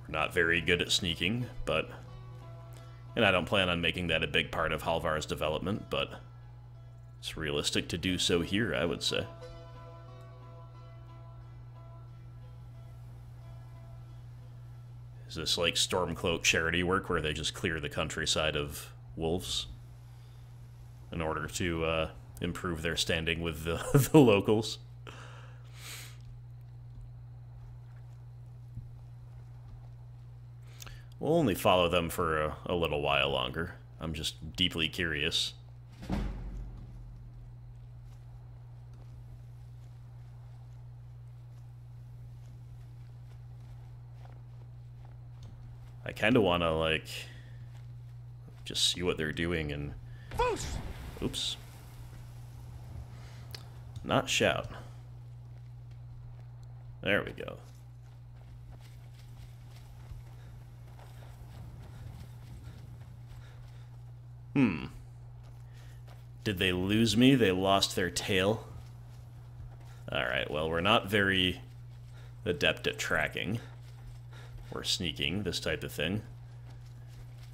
We're not very good at sneaking, but And I don't plan on making that a big part of Halvar's development, but it's realistic to do so here, I would say. Is this like Stormcloak charity work where they just clear the countryside of wolves in order to improve their standing with the, the locals? We'll only follow them for a little while longer. I'm just deeply curious. I kind of want to, like, just see what they're doing and... Oops. Not shout. There we go. Did they lose me? They lost their tail? Alright, well, we're not very adept at tracking or sneaking, this type of thing.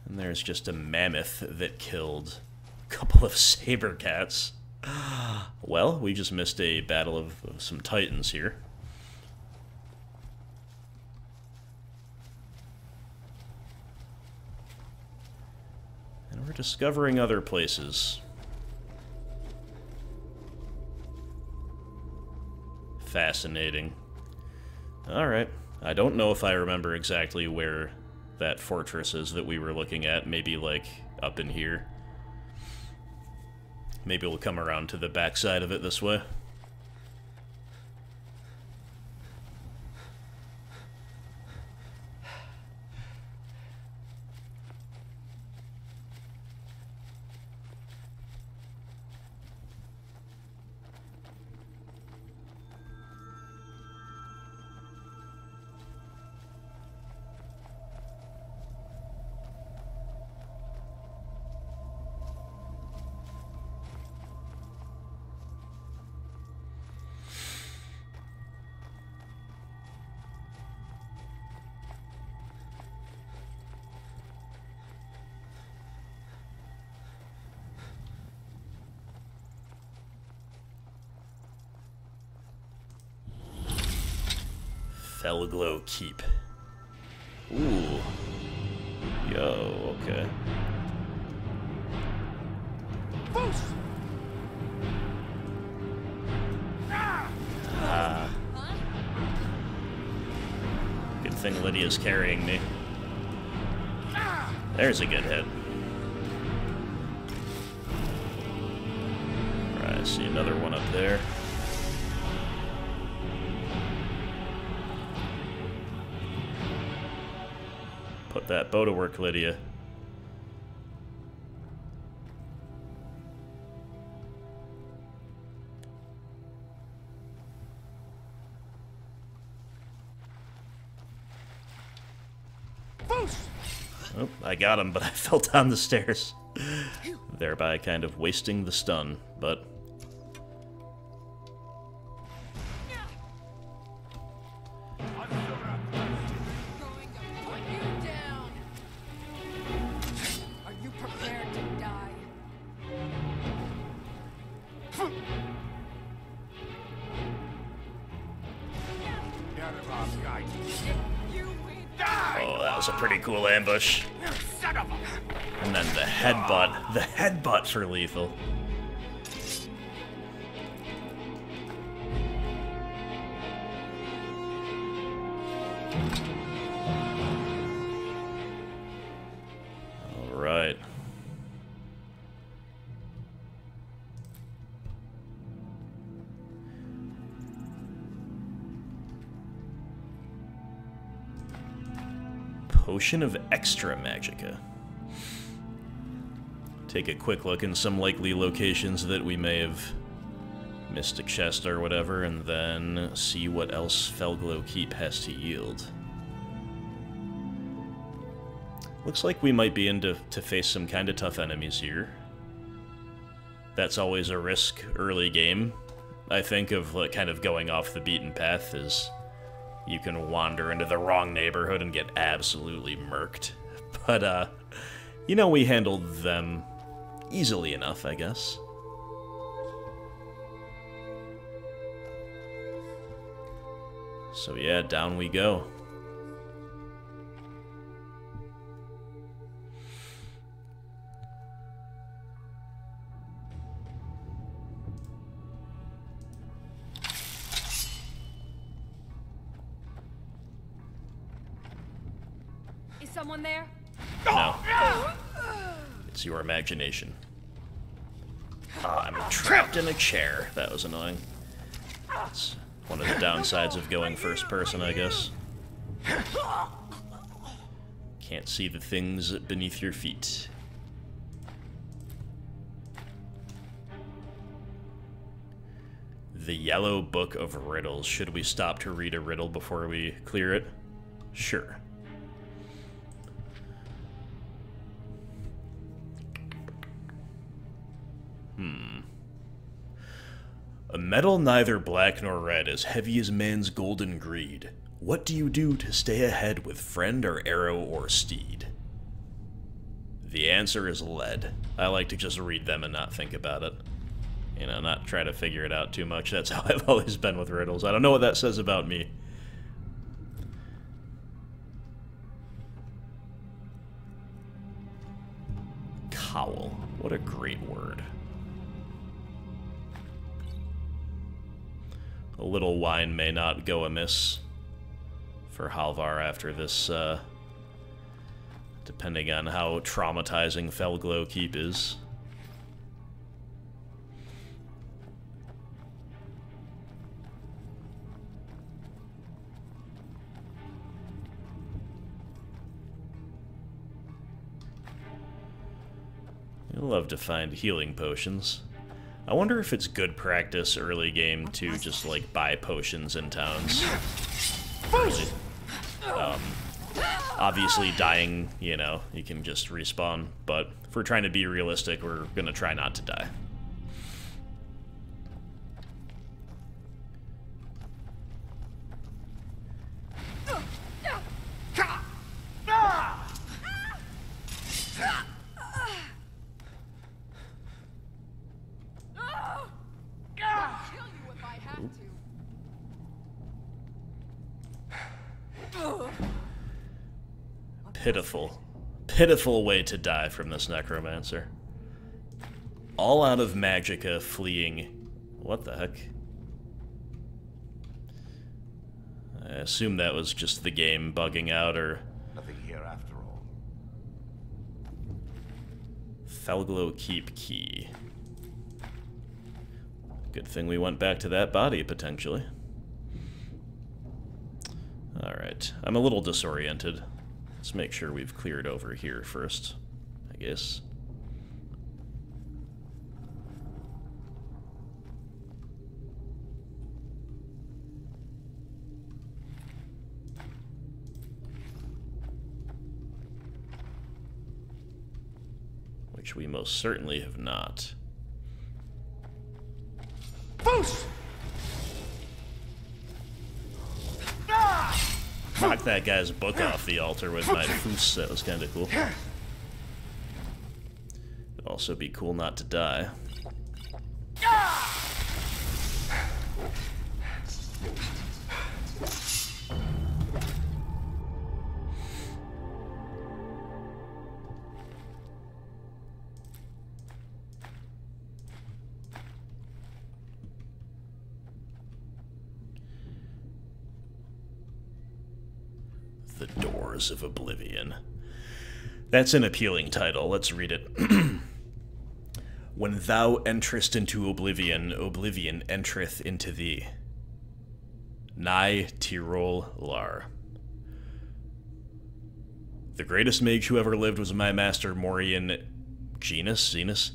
And there's just a mammoth that killed a couple of saber cats. Well, we just missed a battle of some titans here. And we're discovering other places. Fascinating. Alright. I don't know if I remember exactly where that fortress is that we were looking at. Maybe, like, up in here. Maybe we'll come around to the backside of it this way. Felglow Keep. Ooh. Yo, okay. Ah. Good thing Lydia's carrying me. There's a good hit. Alright, I see another one up there. Put that bow to work, Lydia. Oh, I got him, but I fell down the stairs. Thereby kind of wasting the stun, but... cool ambush. And then the headbutt for lethal. All right. Potion of Extra Magicka. Take a quick look in some likely locations that we may have missed a chest or whatever, and then see what else Felglow Keep has to yield. Looks like we might be in to face some kind of tough enemies here. That's always a risk early game, I think, of like, kind of going off the beaten path, is you can wander into the wrong neighborhood and get absolutely murked. But You know, we handled them easily enough, I guess. So yeah, down we go. Is someone there? No. It's your imagination. I'm trapped in a chair. That was annoying. It's one of the downsides of going first person, I guess. Can't see the things beneath your feet. The Yellow Book of Riddles. Should we stop to read a riddle before we clear it? Sure. A metal neither black nor red, as heavy as man's golden greed. What do you do to stay ahead with friend or arrow or steed? The answer is lead. I like to just read them and not think about it. You know, not try to figure it out too much. That's how I've always been with riddles. I don't know what that says about me. Cowl. What a great word. A little wine may not go amiss for Halvar after this, depending on how traumatizing Felglow Keep is. You'll love to find healing potions. I wonder if it's good practice early game to just, like, buy potions in towns. Really. Obviously, dying, you know, you can just respawn, but if we're trying to be realistic, we're gonna try not to die. Pitiful. Pitiful way to die from this necromancer. All out of magicka, fleeing... What the heck? I assume that was just the game bugging out, or... Nothing here after all. Felglow Keep key. Good thing we went back to that body, potentially. Alright, I'm a little disoriented. Let's make sure we've cleared over here first, I guess. Which we most certainly have not. Foos! Knocked that guy's book off the altar with my foos. That was kind of cool. It'd also be cool not to die. The Doors of Oblivion. That's an appealing title. Let's read it. When thou enterest into oblivion, oblivion entereth into thee. Nigh Tirol Lar. The greatest mage who ever lived was my master Morian Zenas.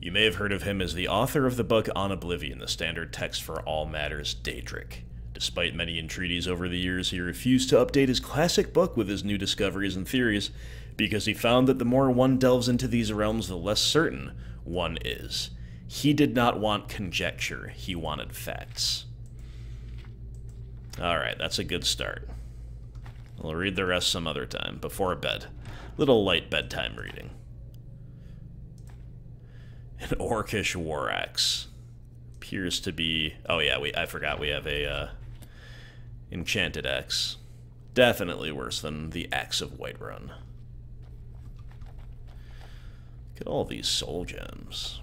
You may have heard of him as the author of the book On Oblivion, the standard text for all matters Daedric. Despite many entreaties over the years, he refused to update his classic book with his new discoveries and theories, because he found that the more one delves into these realms, the less certain one is. He did not want conjecture, he wanted facts. Alright, that's a good start. We'll read the rest some other time, before bed. Little light bedtime reading. An orcish war axe. Appears to be... Oh yeah, I forgot we have a enchanted axe. Definitely worse than the Axe of Whiterun. Look at all these soul gems.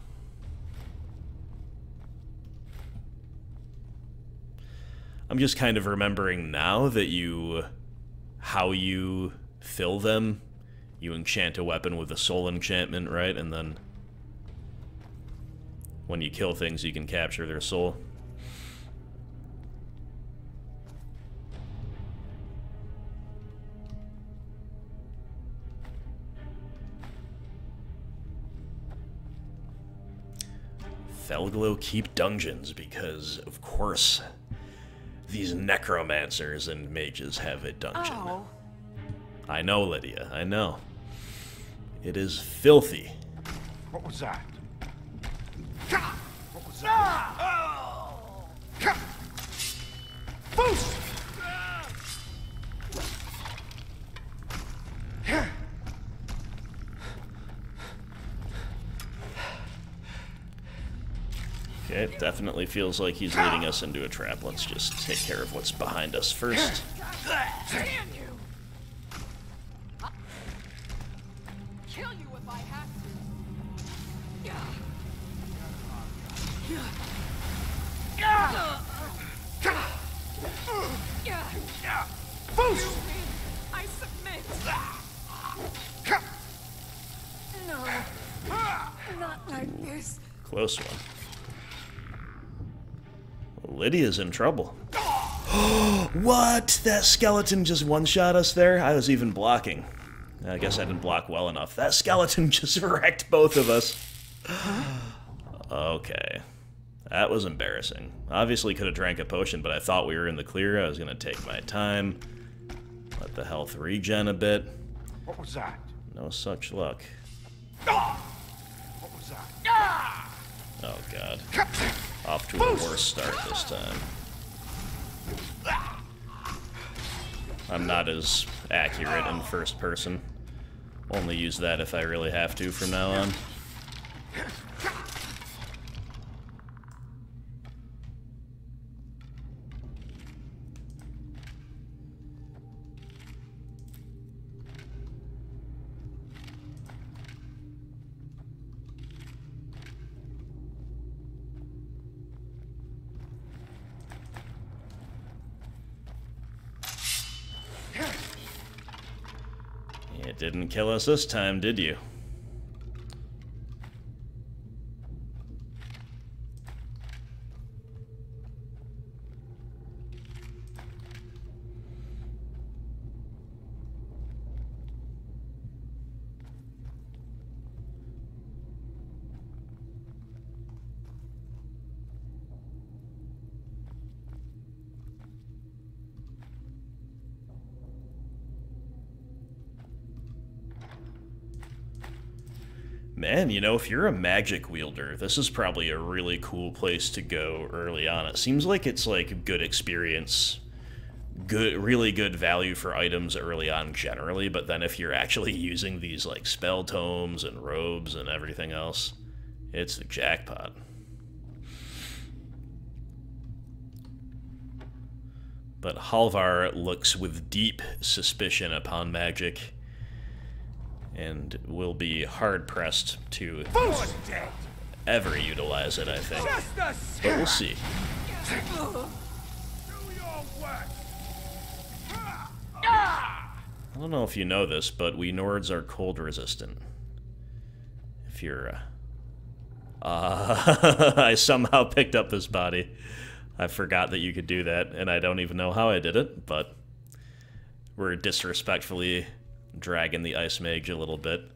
I'm just kind of remembering now that how you fill them. You enchant a weapon with a soul enchantment, right? And then when you kill things, you can capture their soul. Felglow keep dungeons because, of course, these necromancers and mages have a dungeon. Oh. I know, Lydia, I know. It is filthy. What was that? What was that? Boost! Okay, it definitely feels like he's leading us into a trap. Let's just take care of what's behind us first. Damn you! Kill you if I have to. Boost! I submit. No, not like this. Close one. Lydia's in trouble. What? That skeleton just one-shot us there? I was even blocking. I guess I didn't block well enough. That skeleton just wrecked both of us. Okay. That was embarrassing. Obviously could have drank a potion, but I thought we were in the clear. I was going to take my time. Let the health regen a bit. What was that? No such luck. What was that? Oh, God. Off to a worse start this time. I'm not as accurate in first person. Only use that if I really have to from now on. It didn't kill us this time, did you? Man, you know, if you're a magic wielder, this is probably a really cool place to go early on. It seems like it's like good experience, really good value for items early on generally, but then if you're actually using these like spell tomes and robes and everything else, it's the jackpot. But Halvar looks with deep suspicion upon magic, and will be hard-pressed to ever utilize it, I think. But we'll see. I don't know if you know this, but we Nords are cold resistant. If you're... I somehow picked up this body. I forgot that you could do that, and I don't even know how I did it, but we're disrespectfully dragging the Ice Mage a little bit.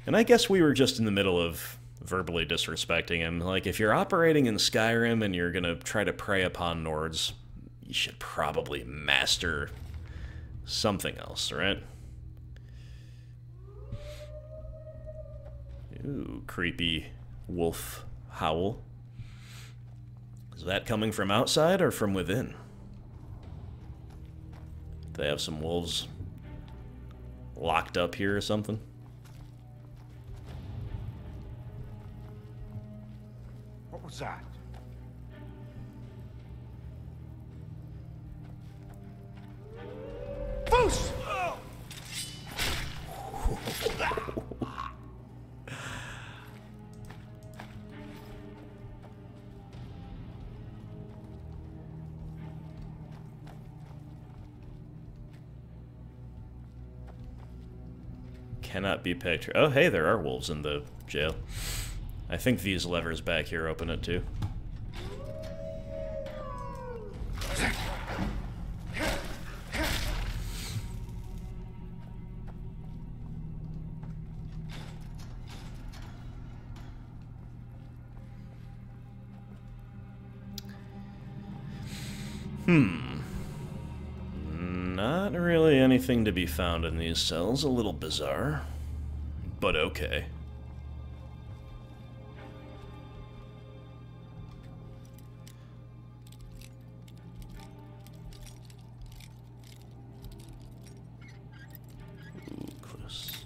And I guess we were just in the middle of verbally disrespecting him. Like, if you're operating in Skyrim and you're gonna try to prey upon Nords, you should probably master something else, right? Ooh, creepy wolf howl. Is that coming from outside or from within? They have some wolves locked up here or something? How's that? Foos! Cannot be picked. Oh, hey, there are wolves in the jail. I think these levers back here open it too. Not really anything to be found in these cells. A little bizarre, but okay. Ooh, close.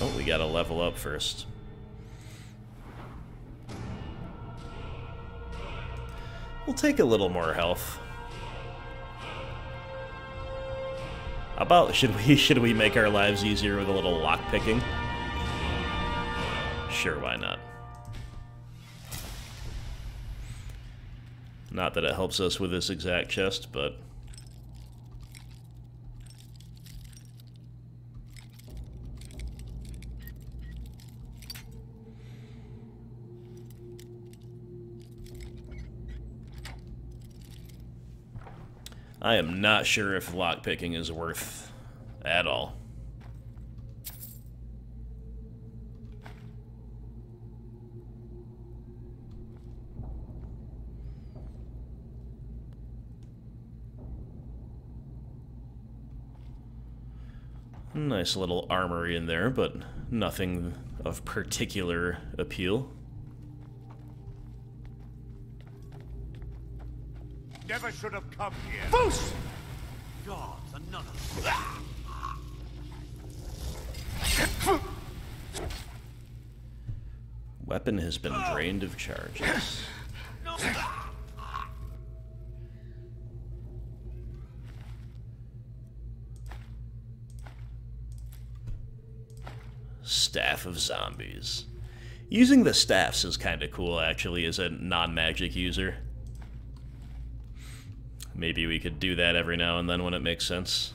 Oh, we gotta level up first. We'll take a little more health. How about should we make our lives easier with a little lockpicking? Sure, why not? Not that it helps us with this exact chest, but I am not sure if lockpicking is worth at all. Nice little armory in there, but nothing of particular appeal. Never should have come here. Foos! God, another. Weapon has been drained of charges. Staff of Zombies. Using the staffs is kind of cool, actually, as a non-magic user. Maybe we could do that every now and then when it makes sense.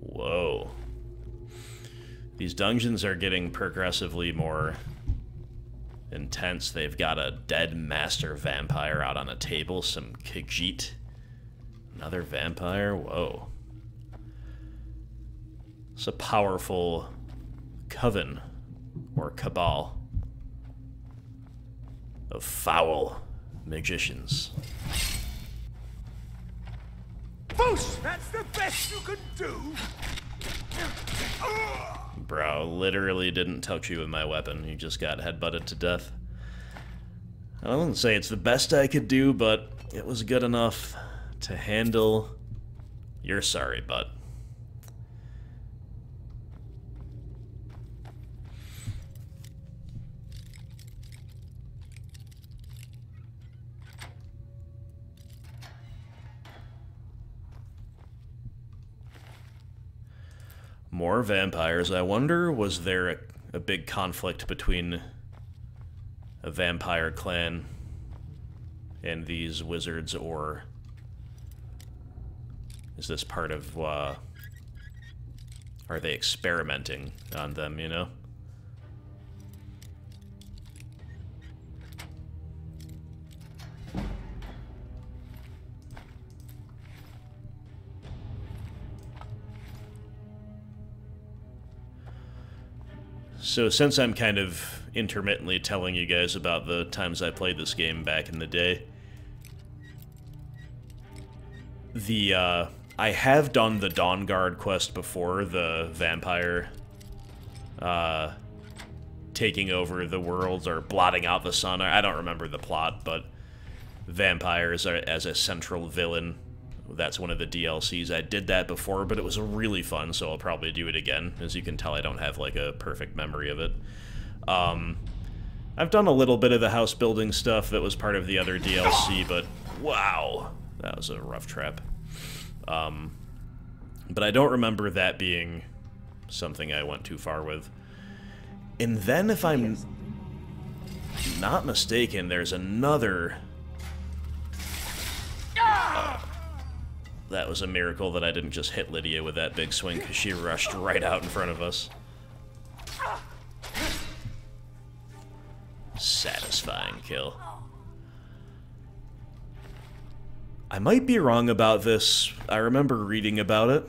Whoa. These dungeons are getting progressively more intense. They've got a dead master vampire out on a table, some Khajiit. Another vampire? Whoa. It's a powerful coven, or cabal, of foul magicians. Foos! That's the best you could do! Bro, literally didn't touch you with my weapon. You just got headbutted to death. I wouldn't say it's the best I could do, but it was good enough to handle your sorry butt. More vampires. I wonder, was there a big conflict between a vampire clan and these wizards, or is this part of, are they experimenting on them, you know? So since I'm kind of intermittently telling you guys about the times I played this game back in the day, the I have done the Dawn Guard quest before, the vampire taking over the world or blotting out the sun. I don't remember the plot, but vampires are as a central villain. That's one of the DLCs. I did that before, but it was really fun, so I'll probably do it again. As you can tell, I don't have like a perfect memory of it. I've done a little bit of the house building stuff that was part of the other DLC, but wow, that was a rough trap. But I don't remember that being something I went too far with. And then, if I'm not mistaken, there's another... that was a miracle that I didn't just hit Lydia with that big swing, because she rushed right out in front of us. Satisfying kill. I might be wrong about this. I remember reading about it,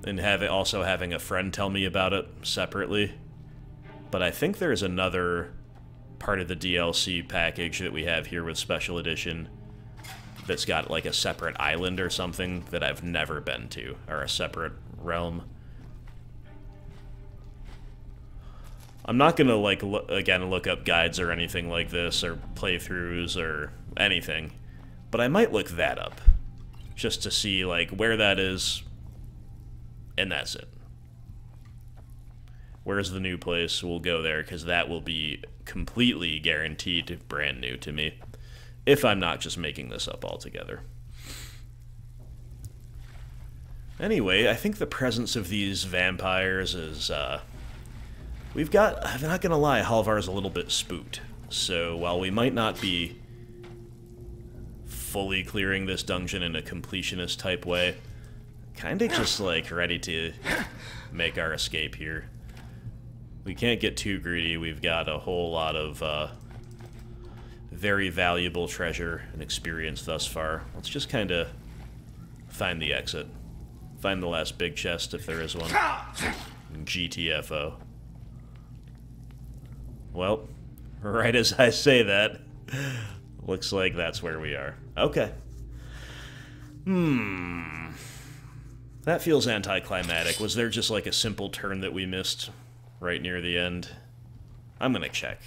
and also having a friend tell me about it separately. But I think there's another part of the DLC package that we have here with Special Edition that's got like a separate island or something that I've never been to, or a separate realm. I'm not gonna like again look up guides or anything like this, or playthroughs or anything, but I might look that up just to see like where that is, and that's it. Where's the new place? We'll go there, because that will be completely guaranteed brand new to me, if I'm not just making this up altogether. Anyway, I think the presence of these vampires is, we've got, I'm not gonna lie, Halvar's a little bit spooked. So while we might not be fully clearing this dungeon in a completionist type way, kinda just like ready to make our escape here. We can't get too greedy. We've got a whole lot of very valuable treasure and experience thus far. Let's just kind of find the exit. Find the last big chest if there is one. GTFO. Well, right as I say that, looks like that's where we are. Okay. That feels anticlimactic. Was there just like a simple turn that we missed right near the end? I'm gonna check.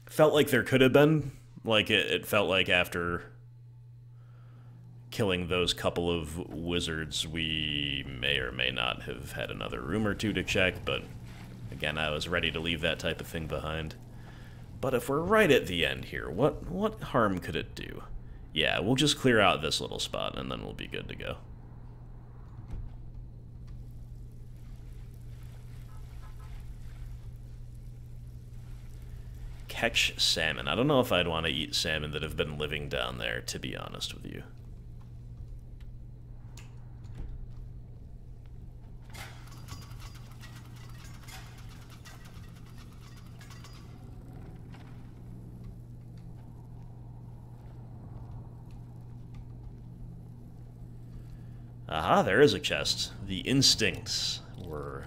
Felt like there could have been. Like, it felt like after killing those couple of wizards, we may or may not have had another room or two to check, but again, I was ready to leave that type of thing behind. But if we're right at the end here, what harm could it do? Yeah, we'll just clear out this little spot, and then we'll be good to go. Catch salmon. I don't know if I'd want to eat salmon that have been living down there, to be honest with you. Aha, there is a chest. The instincts were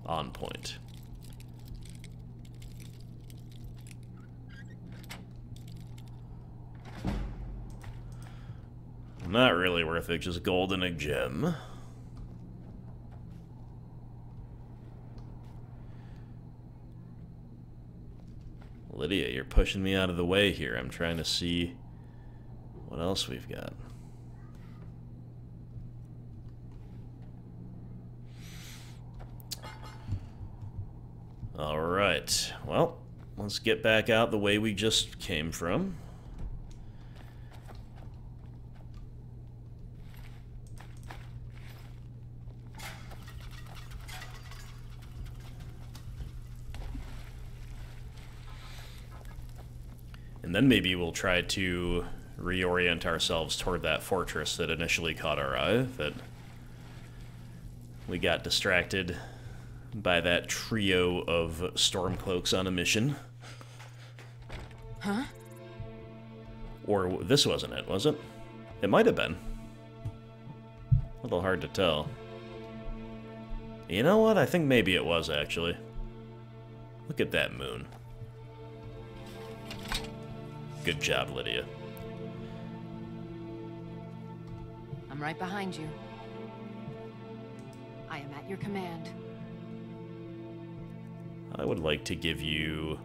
on point. Not really worth it, just gold and a gem. Lydia, you're pushing me out of the way here. I'm trying to see what else we've got. Alright, well, let's get back out the way we just came from. And then maybe we'll try to reorient ourselves toward that fortress that initially caught our eye, that we got distracted by that trio of stormcloaks on a mission. Huh? Or this wasn't it, was it? It might have been. A little hard to tell. You know what? I think maybe it was, actually. Look at that moon. Good job, Lydia. A I'm right behind you. I am at your command. I would like to give you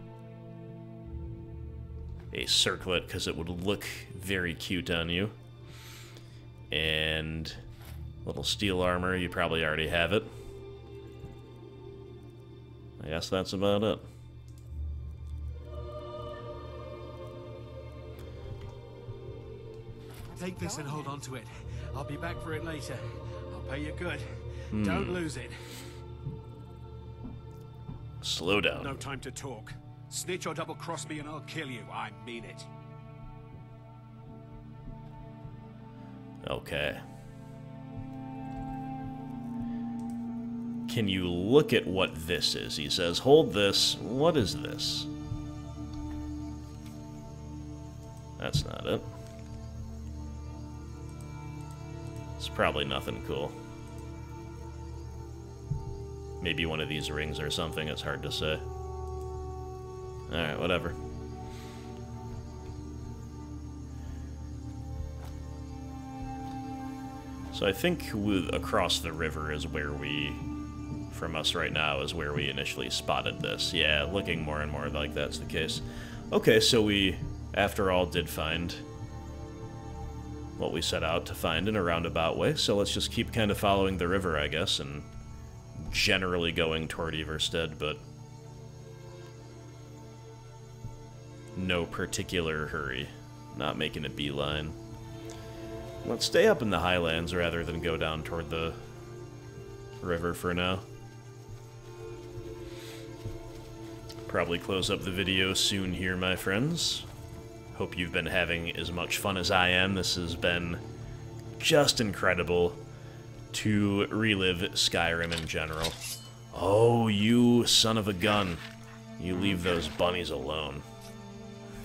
a circlet because it would look very cute on you. And little steel armor, you probably already have it. I guess that's about it. Take this and hold on to it. I'll be back for it later. I'll pay you good. Don't lose it. Slow down. No time to talk. Snitch or double-cross me and I'll kill you. I mean it. Okay. Can you look at what this is? He says, hold this. What is this? That's not it. It's probably nothing cool. Maybe one of these rings or something, it's hard to say. Alright, whatever. So I think across the river is where from us right now, is where we initially spotted this. Yeah, looking more and more like that's the case. Okay, so we, after all, did find what we set out to find in a roundabout way, so let's just keep kind of following the river, I guess, and generally going toward Everstead, but no particular hurry. Not making a beeline. Let's stay up in the highlands rather than go down toward the river for now. Probably close up the video soon here, my friends. Hope you've been having as much fun as I am. This has been just incredible to relive Skyrim in general. Oh, you son of a gun. You leave those bunnies alone.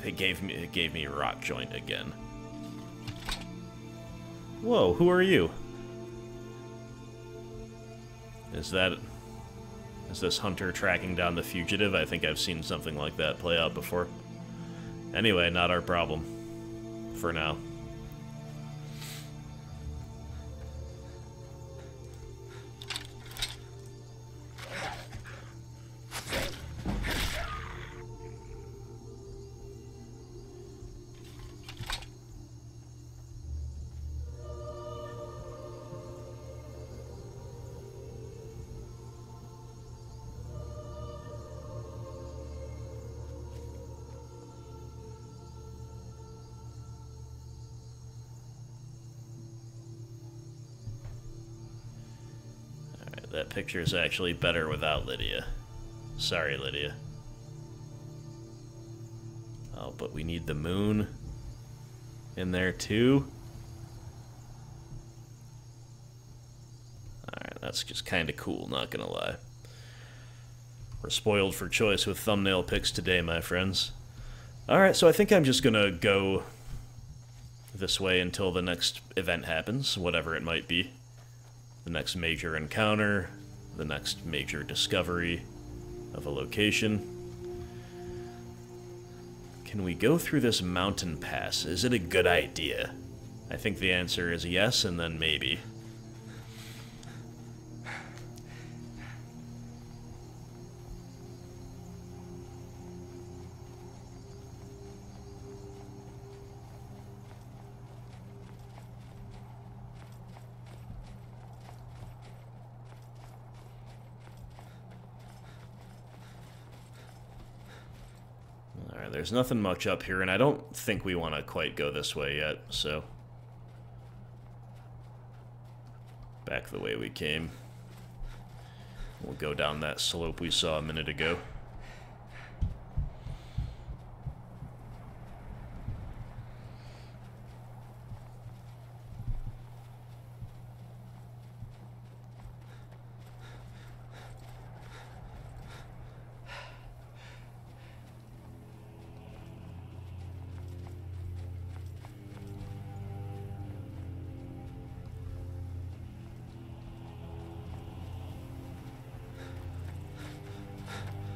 It gave me rock joint again. Whoa, who are you? Is this hunter tracking down the fugitive? I think I've seen something like that play out before. Anyway, not our problem. For now. That picture is actually better without Lydia. Sorry, Lydia. Oh, but we need the moon in there too. Alright, that's just kind of cool, not gonna lie. We're spoiled for choice with thumbnail pics today, my friends. Alright, so I think I'm just gonna go this way until the next event happens, whatever it might be. The next major encounter, the next major discovery of a location. Can we go through this mountain pass? Is it a good idea? I think the answer is yes, and then maybe. There's nothing much up here, and I don't think we want to quite go this way yet, so... Back the way we came. We'll go down that slope we saw a minute ago.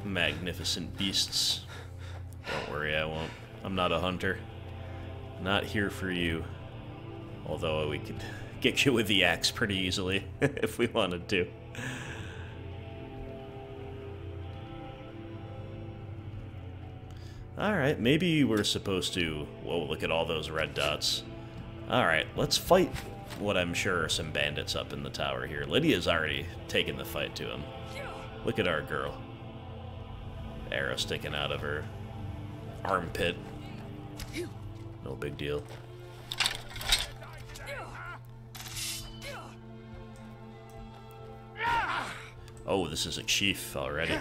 Magnificent beasts. Don't worry, I won't. I'm not a hunter. Not here for you. Although we could get you with the axe pretty easily, if we wanted to. Alright, maybe we're supposed to... Whoa, look at all those red dots. Alright, let's fight what I'm sure are some bandits up in the tower here. Lydia's already taken the fight to him. Look at our girl. Arrow sticking out of her armpit. No big deal. Oh, this is a chief already.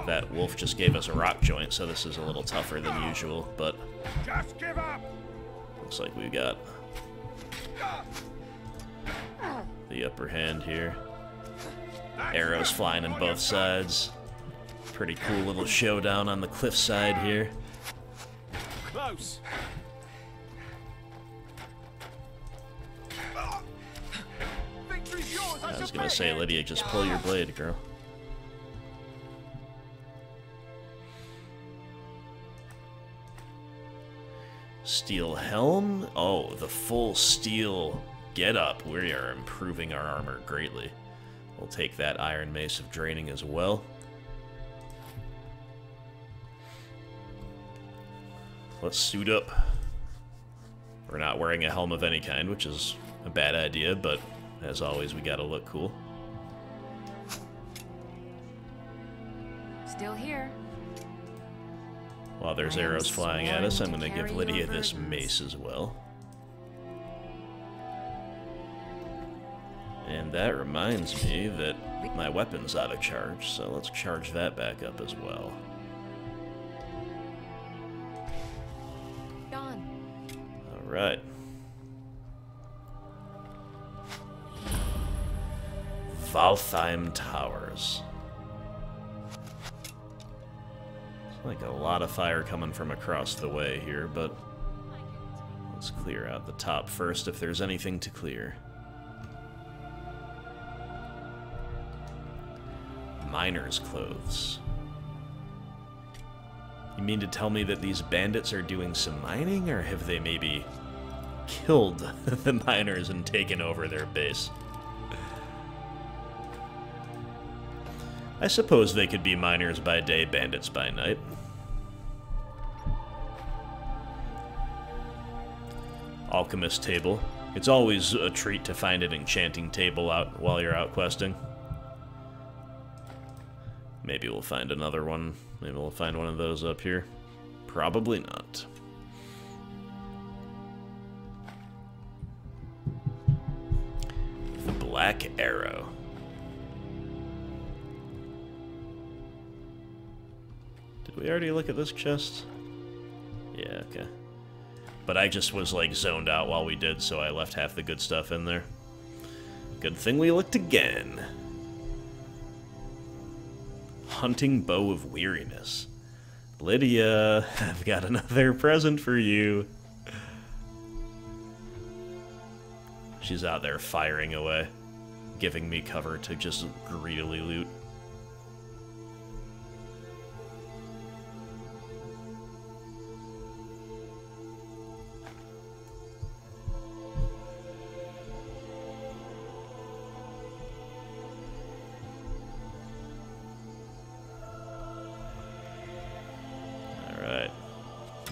That wolf just gave us a rock joint, so this is a little tougher than usual, but Just give up. looks like we got the upper hand here. Arrows flying on both sides. Pretty cool little showdown on the cliffside here. Close. I was gonna say, Lydia, just pull your blade, girl. Steel helm? Oh, the full steel get-up. We are improving our armor greatly. We'll take that iron mace of draining as well. Let's suit up. We're not wearing a helm of any kind, which is a bad idea, but as always, we gotta look cool. Still here. While there's arrows flying at us, I'm gonna give Lydia this mace as well. And that reminds me that my weapon's out of charge, so let's charge that back up as well. Alright. Valtheim Towers. It's like a lot of fire coming from across the way here, but let's clear out the top first if there's anything to clear. Miner's clothes. You mean to tell me that these bandits are doing some mining, or have they maybe killed the miners and taken over their base? I suppose they could be miners by day, bandits by night. Alchemist Table. It's always a treat to find an enchanting table out while you're out questing. Maybe we'll find another one. Maybe we'll find one of those up here. Probably not. The Black Arrow. Did we already look at this chest? Yeah, okay. But I just was like zoned out while we did, so I left half the good stuff in there. Good thing we looked again. Hunting Bow of Weariness. Lydia, I've got another present for you. She's out there firing away, giving me cover to just greedily loot.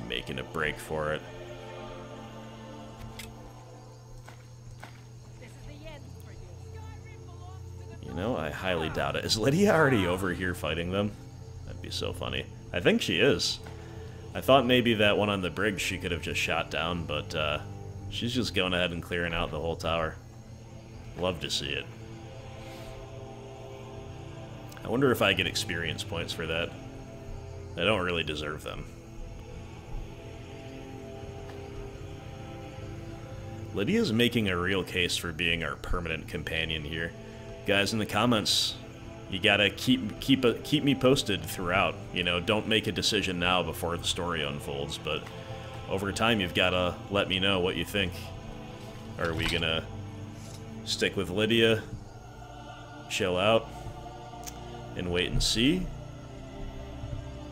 Making a break for it. You know, I highly doubt it. Is Lydia already over here fighting them? That'd be so funny. I think she is. I thought maybe that one on the brig she could have just shot down, but she's just going ahead and clearing out the whole tower. Love to see it. I wonder if I get experience points for that. I don't really deserve them. Lydia's making a real case for being our permanent companion here. Guys, in the comments, you gotta keep me posted throughout. You know, don't make a decision now before the story unfolds, but over time you've gotta let me know what you think. Are we gonna stick with Lydia, chill out, and wait and see?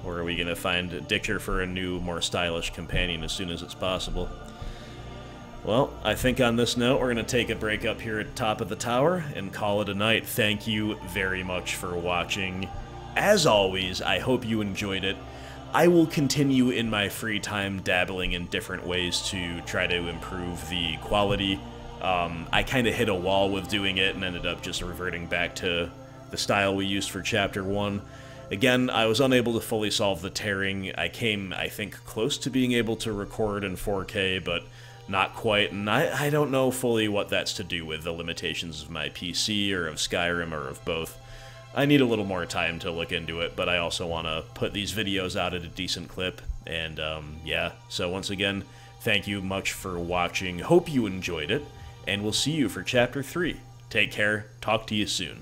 Or are we gonna ditch her for a new, more stylish companion as soon as it's possible? Well, I think on this note, we're going to take a break up here at the top of the tower and call it a night. Thank you very much for watching. As always, I hope you enjoyed it. I will continue in my free time dabbling in different ways to try to improve the quality. I kind of hit a wall with doing it and ended up just reverting back to the style we used for Chapter 1. Again, I was unable to fully solve the tearing. I came, I think, close to being able to record in 4K, but not quite, and I don't know fully what that's to do with the limitations of my PC, or of Skyrim, or of both. I need a little more time to look into it, but I also want to put these videos out at a decent clip, and yeah, so once again, thank you much for watching, hope you enjoyed it, and we'll see you for Chapter 3. Take care, talk to you soon.